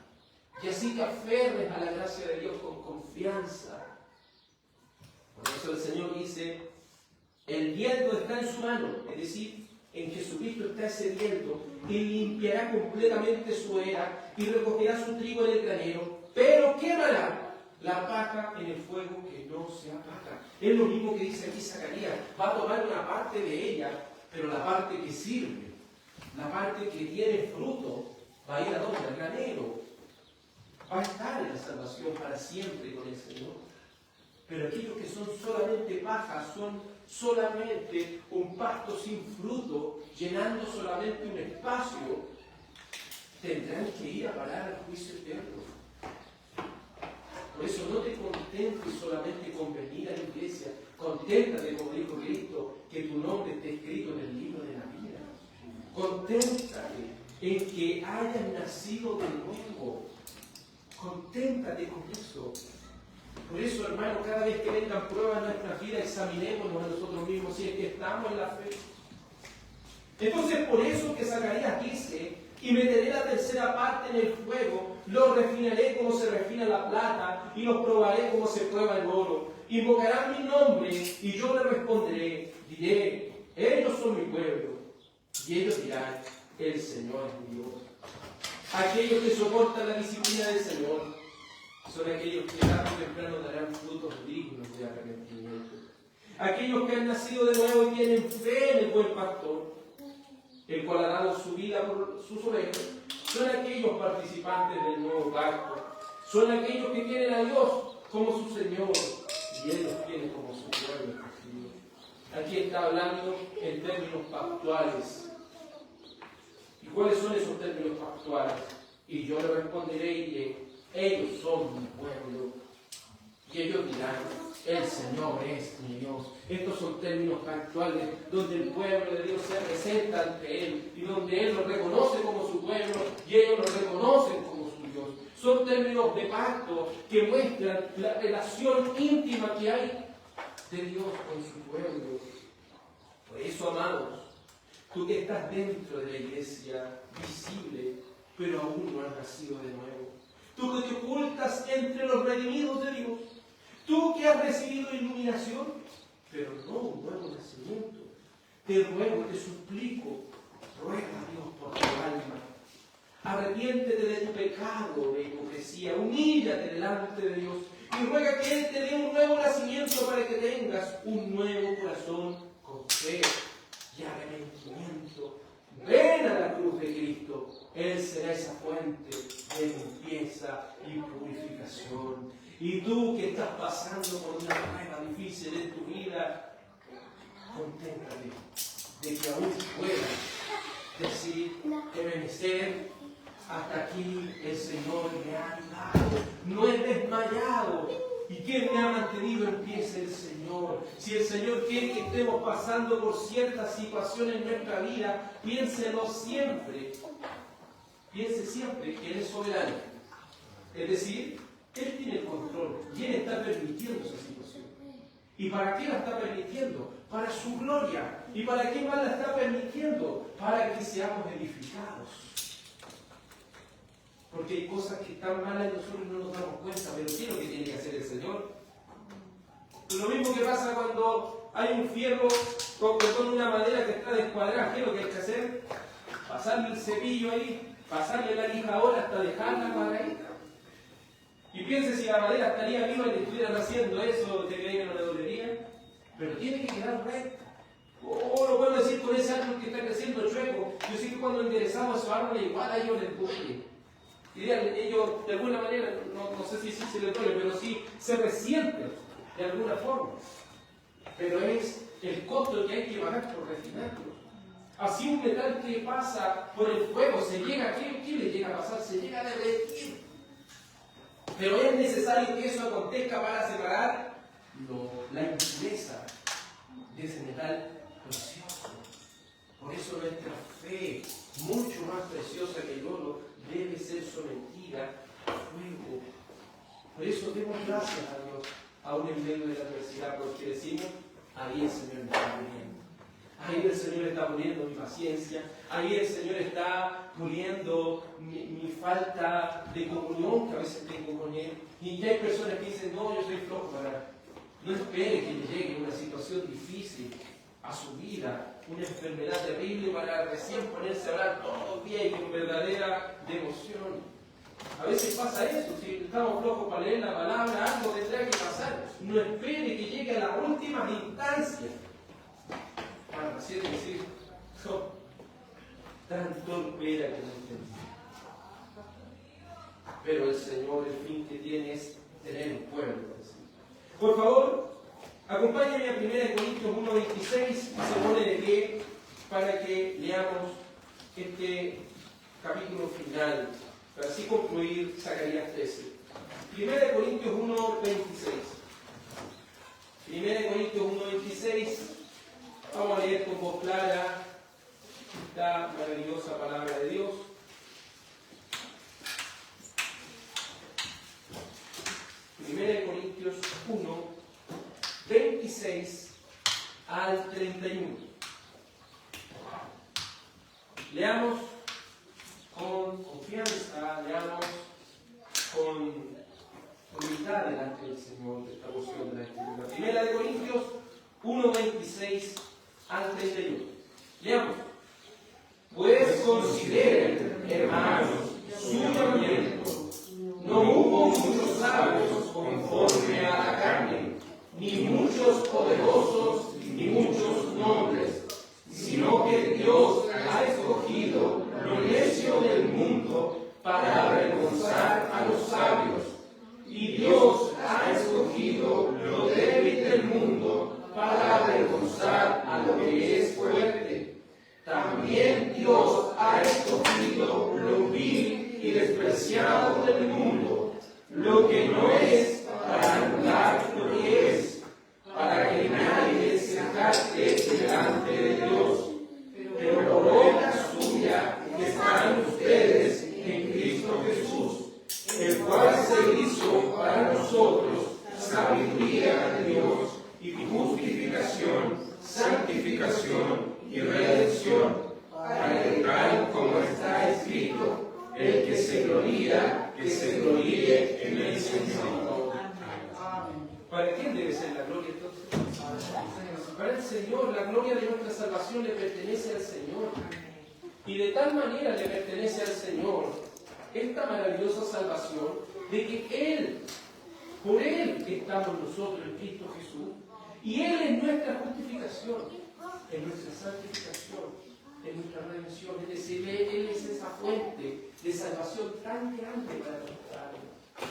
Y así te aferres a la gracia de Dios con confianza. Por eso el Señor dice: el viento está en su mano, es decir, en Jesucristo está ese viento, y limpiará completamente su era y recogerá su trigo en el granero, pero quemará la paja en el fuego que no se apaga. Es lo mismo que dice aquí Zacarías: va a tomar una parte de ella, pero la parte que sirve, la parte que tiene fruto, va a ir a donde, al granero. Va a estar en la salvación para siempre con el Señor. Pero aquellos que son solamente paja, son solamente un pasto sin fruto, llenando solamente un espacio, tendrán que ir a parar al juicio eterno. Por eso no te contentes solamente con venir a la iglesia, conténtate, como dijo Cristo, que tu nombre esté escrito en el libro de la vida. Conténtate en que hayas nacido de nuevo. Conténtate con eso. Por eso, hermano, cada vez que vengan pruebas en nuestra vida, examinémonos a nosotros mismos si es que estamos en la fe. Entonces, por eso que Zacarías dice: y meteré la tercera parte en el fuego, los refinaré como se refina la plata, y los probaré como se prueba el oro. Invocarán mi nombre, y yo le responderé. Diré: ellos son mi pueblo. Y ellos dirán: el Señor es mi Dios. Aquellos que soportan la disciplina del Señor, Son aquellos que tarde o temprano darán frutos dignos de arrepentimiento. Aquellos que han nacido de nuevo y tienen fe en el buen pastor, el cual ha dado su vida por sus ovejas. Son aquellos participantes del nuevo pacto. Son aquellos que tienen a Dios como su Señor y Él los tiene como su pueblo escogido. Aquí está hablando en términos pactuales. ¿Y cuáles son esos términos pactuales? Y yo le responderé y diré, ellos son mi pueblo. Y ellos dirán, el Señor es mi Dios. Estos son términos pactuales donde el pueblo de Dios se presenta ante Él y donde Él lo reconoce como su pueblo y ellos lo reconocen como su Dios. Son términos de pacto que muestran la relación íntima que hay de Dios con su pueblo. Por eso, amados, tú que estás dentro de la iglesia visible, pero aún no has nacido de nuevo. Tú que te ocultas entre los redimidos de Dios. Tú que has recibido iluminación, pero no un nuevo nacimiento. Te ruego, te suplico, ruega a Dios por tu alma. Arrepiéntete de tu pecado de hipocresía, humíllate delante de Dios y ruega que Él te dé un nuevo nacimiento para que tengas un nuevo corazón con fe y arrepentimiento. Ven a la cruz de Cristo. Él será esa fuente de limpieza y purificación. Y tú que estás pasando por una prueba difícil en tu vida, conténtate de que aún puedas decir que vencer. Hasta aquí el Señor me ha ayudado. No he desmayado. ¿Y quién me ha mantenido en pie? Es el Señor. Si el Señor quiere que estemos pasando por ciertas situaciones en nuestra vida, piénselo siempre. Piense siempre que Él es soberano. Es decir, Él tiene el control y Él está permitiendo esa situación. ¿Y para qué la está permitiendo? Para su gloria. ¿Y para qué más la está permitiendo? Para que seamos edificados. Porque hay cosas que están malas y nosotros no nos damos cuenta, pero ¿qué es lo que tiene que hacer el Señor? Lo mismo que pasa cuando hay un fierro con una madera que está descuadrada. ¿Qué es lo que hay que hacer? Pasarle el cepillo ahí, pasarle la lijadora hasta dejarla cuadradita. Y piense si la madera estaría viva y le estuvieran haciendo eso, ¿te cree que no le dolería? Pero tiene que quedar recta. O lo puedo decir con ese árbol que está creciendo chueco. Yo sé que cuando enderezamos esos árboles igual a ellos les duele. Y ellos de alguna manera, no sé si se les duele, pero sí se resienten de alguna forma. Pero es el costo que hay que pagar por refinarlos. Así un metal que pasa por el fuego, se llega a ¿qué le llega a pasar? Se llega a derretir. Pero es necesario que eso acontezca para separar la impureza de ese metal precioso. Por eso nuestra fe, mucho más preciosa que el oro, debe ser sometida a fuego. Por eso demos gracias a Dios, aún en medio de la adversidad, porque decimos, ahí el Señor me está poniendo. Ahí el Señor está poniendo mi paciencia, ahí el Señor está puliendo mi falta de comunión que a veces tengo con Él. Y ya hay personas que dicen, no, yo soy flojo para... No espere que le llegue una situación difícil a su vida, una enfermedad terrible para recién ponerse a hablar todos los días y con verdadera devoción. A veces pasa eso, si estamos flojos para leer la palabra, algo tendrá que pasar. No espere que llegue a las últimas instancias para recién decir, no, tan torpe era que no entendí. Pero el Señor, el fin que tiene es tener un pueblo. Por favor, acompáñenme a 1 Corintios 1:26 y se pone de pie para que leamos este capítulo final, para así concluir Zacarías 13. 1 Corintios 1:26. 1 Corintios 1:26. Vamos a leer con voz clara esta maravillosa palabra de Dios. 1 Corintios 1, 26 al 31. Leamos con confianza, leamos con humildad delante del Señor esta porción de la Escritura. 1 Corintios 1, 26 al 31. Leamos. Pues consideren, hermanos, su llamamiento. No hubo muchos sabios Señor, la gloria de nuestra salvación le pertenece al Señor. Y de tal manera le pertenece al Señor esta maravillosa salvación de que Él, por Él estamos nosotros en Cristo Jesús, y Él es nuestra justificación, es nuestra santificación, es nuestra redención. Es decir, Él es esa fuente de salvación tan grande para nuestra alma.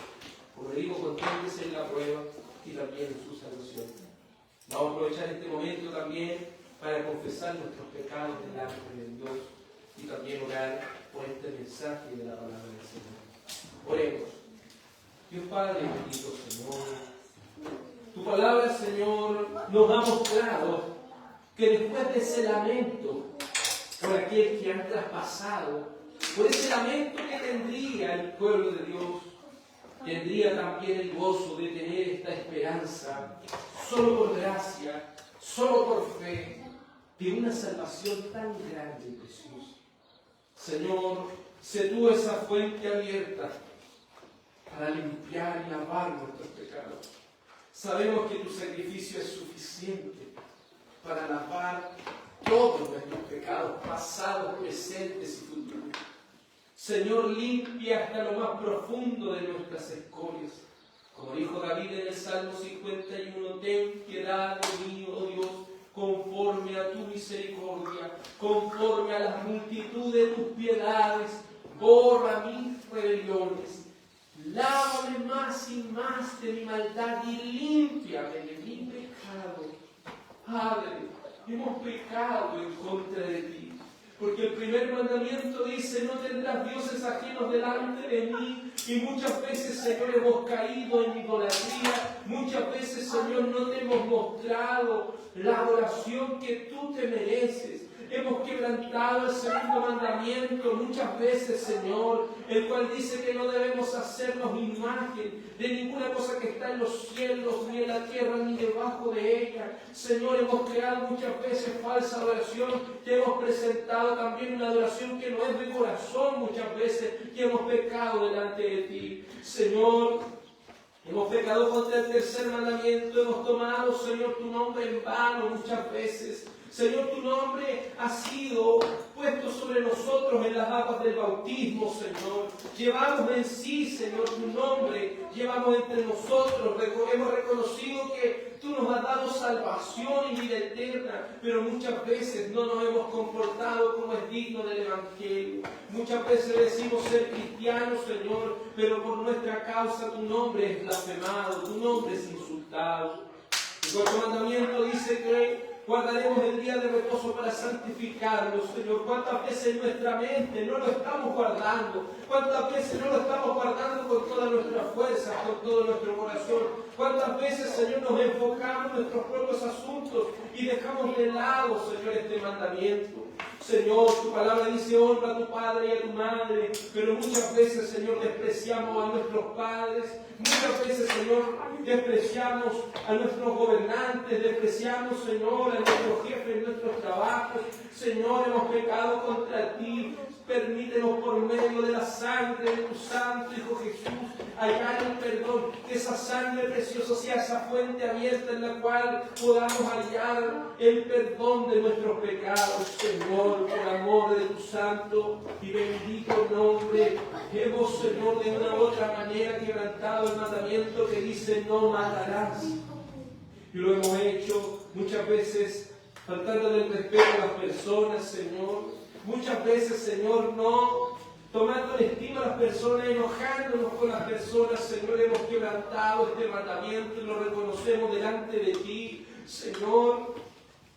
Como le digo, conténtese en la prueba y también en su salvación. Vamos a aprovechar este momento también para confesar nuestros pecados delante de Dios y también orar por este mensaje de la palabra del Señor. Oremos. Dios Padre bendito, Señor, tu palabra, Señor, nos ha mostrado que después de ese lamento por aquel que han traspasado, por ese lamento que tendría el pueblo de Dios, tendría también el gozo de tener esta esperanza, solo por gracia, solo por fe, de una salvación tan grande y preciosa. Señor, sé tú esa fuente abierta para limpiar y lavar nuestros pecados. Sabemos que tu sacrificio es suficiente para lavar todos nuestros pecados, pasados, presentes y futuros. Señor, limpia hasta lo más profundo de nuestras escorias. Como dijo David en el Salmo 51, ten piedad de mí, oh Dios, conforme a tu misericordia, conforme a la multitud de tus piedades, borra mis rebeliones. Lávame más y más de mi maldad y límpiame de mi pecado. Padre, hemos pecado en contra de ti. Porque el primer mandamiento dice, no tendrás dioses ajenos delante de mí. Y muchas veces, Señor, hemos caído en idolatría. Muchas veces, Señor, no te hemos mostrado la adoración que tú te mereces. Hemos quebrantado el segundo mandamiento muchas veces, Señor, el cual dice que no debemos hacernos imagen de ninguna cosa que está en los cielos, ni en la tierra, ni debajo de ella. Señor, hemos creado muchas veces falsa adoración, que hemos presentado también una adoración que no es de corazón muchas veces, y hemos pecado delante de ti. Señor, hemos pecado contra el tercer mandamiento, hemos tomado, Señor, tu nombre en vano muchas veces. Señor, tu nombre ha sido puesto sobre nosotros en las aguas del bautismo, Señor. Llevamos en sí, Señor, tu nombre, llevamos entre nosotros, hemos reconocido que tú nos has dado salvación y vida eterna, pero muchas veces no nos hemos comportado como es digno del Evangelio. Muchas veces decimos ser cristianos, Señor, pero por nuestra causa tu nombre es blasfemado, tu nombre es insultado. El cuarto mandamiento dice que guardaremos el día de reposo para santificarlo, Señor. ¿Cuántas veces en nuestra mente no lo estamos guardando? ¿Cuántas veces no lo estamos guardando con toda nuestra fuerza, con todo nuestro corazón? ¿Cuántas veces, Señor, nos enfocamos en nuestros propios asuntos y dejamos de lado, Señor, este mandamiento? Señor, tu palabra dice, honra a tu padre y a tu madre, pero muchas veces, Señor, despreciamos a nuestros padres, muchas veces, Señor, despreciamos a nuestros gobernantes, despreciamos, Señor, a nuestros jefes en nuestros trabajos. Señor, hemos pecado contra ti. Permítenos por medio de la sangre de tu Santo Hijo Jesús hallar el perdón, que esa sangre preciosa sea esa fuente abierta en la cual podamos hallar el perdón de nuestros pecados, Señor, por amor de tu santo y bendito nombre. Hemos, Señor, de una u otra manera quebrantado el mandamiento que dice no matarás, y lo hemos hecho muchas veces faltando el respeto a las personas, Señor. Muchas veces, Señor, no tomando en estima a las personas, enojándonos con las personas, Señor, hemos quebrantado este mandamiento y lo reconocemos delante de ti, Señor.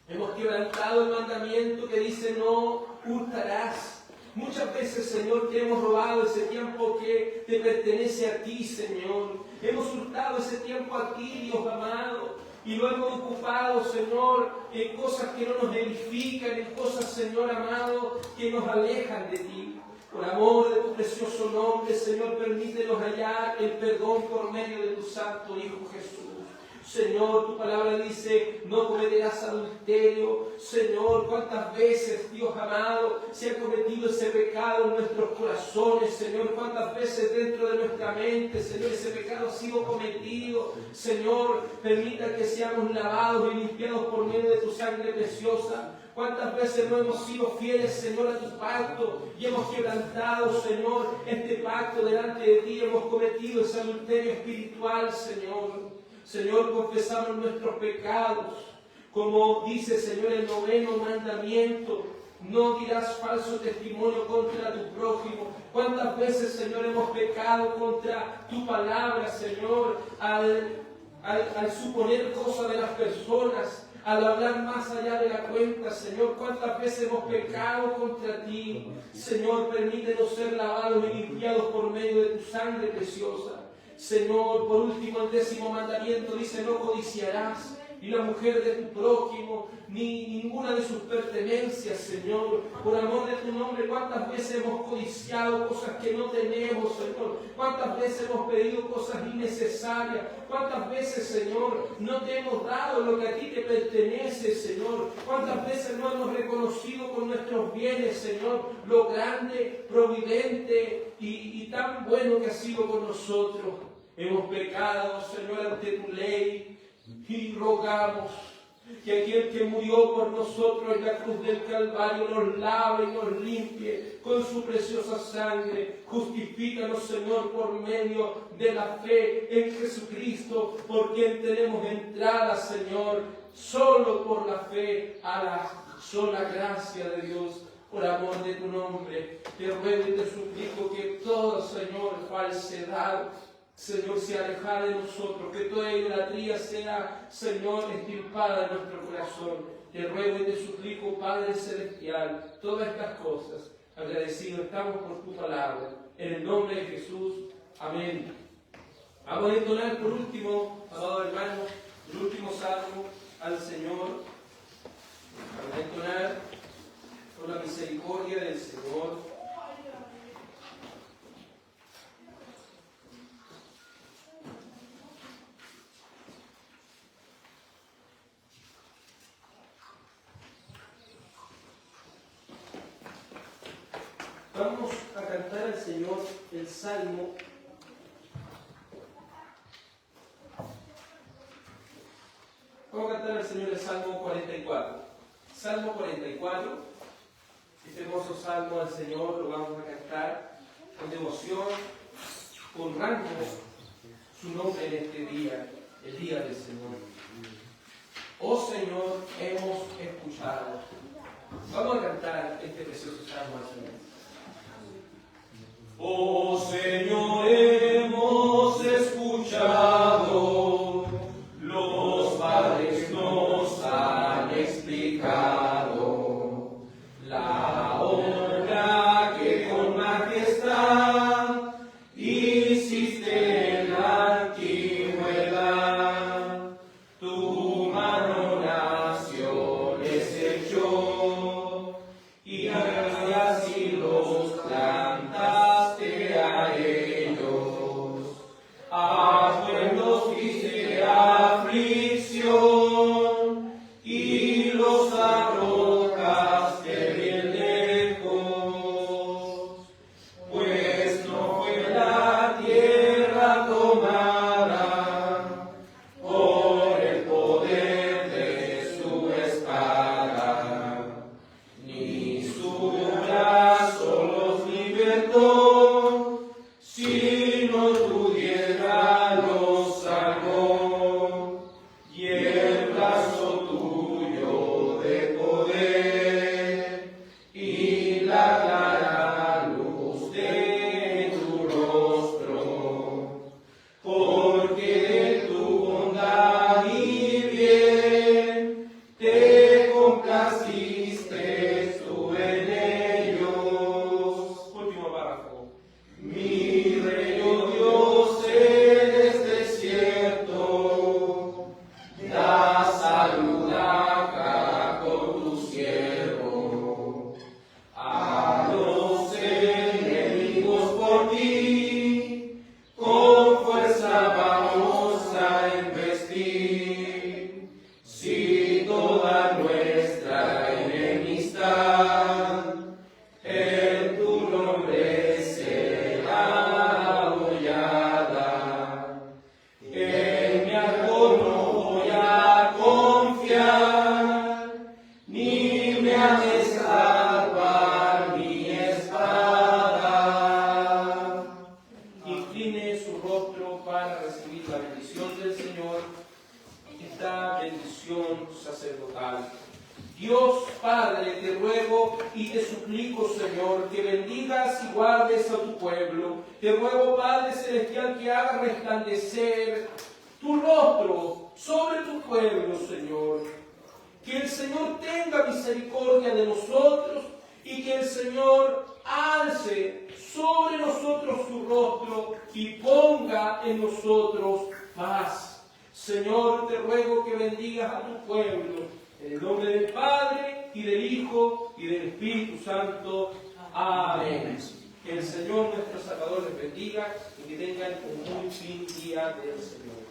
Hemos quebrantado el mandamiento que dice no hurtarás. Muchas veces, Señor, te hemos robado ese tiempo que te pertenece a ti, Señor. Hemos hurtado ese tiempo a ti, Dios amado. Y lo hemos ocupado, Señor, en cosas que no nos edifican, en cosas, Señor amado, que nos alejan de ti. Por amor de tu precioso nombre, Señor, permítenos hallar el perdón por medio de tu Santo Hijo Jesús. Señor, tu palabra dice, no cometerás adulterio. Señor, cuántas veces, Dios amado, se ha cometido ese pecado en nuestros corazones. Señor, cuántas veces dentro de nuestra mente, Señor, ese pecado ha sido cometido. Señor, permita que seamos lavados y limpiados por medio de tu sangre preciosa. ¿Cuántas veces no hemos sido fieles, Señor, a tu pacto y hemos quebrantado, Señor, este pacto delante de ti? Hemos cometido ese adulterio espiritual, Señor. Señor, confesamos nuestros pecados. Como dice, Señor, el 9º mandamiento, no dirás falso testimonio contra tu prójimo. ¿Cuántas veces, Señor, hemos pecado contra tu palabra, Señor, al suponer cosas de las personas? Al hablar más allá de la cuenta, Señor, cuántas veces hemos pecado contra ti. Señor, permítenos ser lavados y limpiados por medio de tu sangre preciosa. Señor, por último, el 10º mandamiento dice, no codiciarás ni la mujer de tu prójimo, ni ninguna de sus pertenencias, Señor. Por amor de tu nombre, ¿cuántas veces hemos codiciado cosas que no tenemos, Señor? ¿Cuántas veces hemos pedido cosas innecesarias? ¿Cuántas veces, Señor, no te hemos dado lo que a ti te pertenece, Señor? ¿Cuántas veces no hemos reconocido con nuestros bienes, Señor, lo grande, providente y tan bueno que has sido con nosotros? Hemos pecado, Señor, ante tu ley. Y rogamos que aquel que murió por nosotros en la cruz del Calvario nos lave y nos limpie con su preciosa sangre. Justifícanos, Señor, por medio de la fe en Jesucristo, por quien tenemos entrada, Señor, solo por la fe a la sola gracia de Dios. Por amor de tu nombre, te ruego y te suplico que toda, Señor, falsedad, Señor, sea alejada de nosotros, que toda idolatría sea, Señor, extirpada de nuestro corazón. Te ruego y te suplico, Padre Celestial, todas estas cosas. Agradecidos estamos por tu palabra. En el nombre de Jesús. Amén. Vamos a entonar por último, amados hermanos, el último salmo al Señor. Vamos a entonar por la misericordia del Señor. Vamos a cantar al Señor el Salmo. Vamos a cantar al Señor el Salmo 44. Salmo 44. Este hermoso salmo al Señor lo vamos a cantar con devoción, honrando su nombre en este día, el día del Señor. Oh Señor, hemos escuchado. Vamos a cantar este precioso salmo al Señor. Oh Señor, hemos escuchado, los padres nos han explicado la obra que con majestad hiciste en la antigüedad. Tu mano naciones echó y así los plantaste a él. Y te suplico, Señor, que bendigas y guardes a tu pueblo. Te ruego, Padre Celestial, que haga resplandecer tu rostro sobre tu pueblo, Señor. Que el Señor tenga misericordia de nosotros y que el Señor alce sobre nosotros su rostro y ponga en nosotros paz. Señor, te ruego que bendigas a tu pueblo. En el nombre del Padre, y del Hijo, y del Espíritu Santo. Amén. Que el Señor nuestro Salvador les bendiga y que tengan un muy fin día del Señor.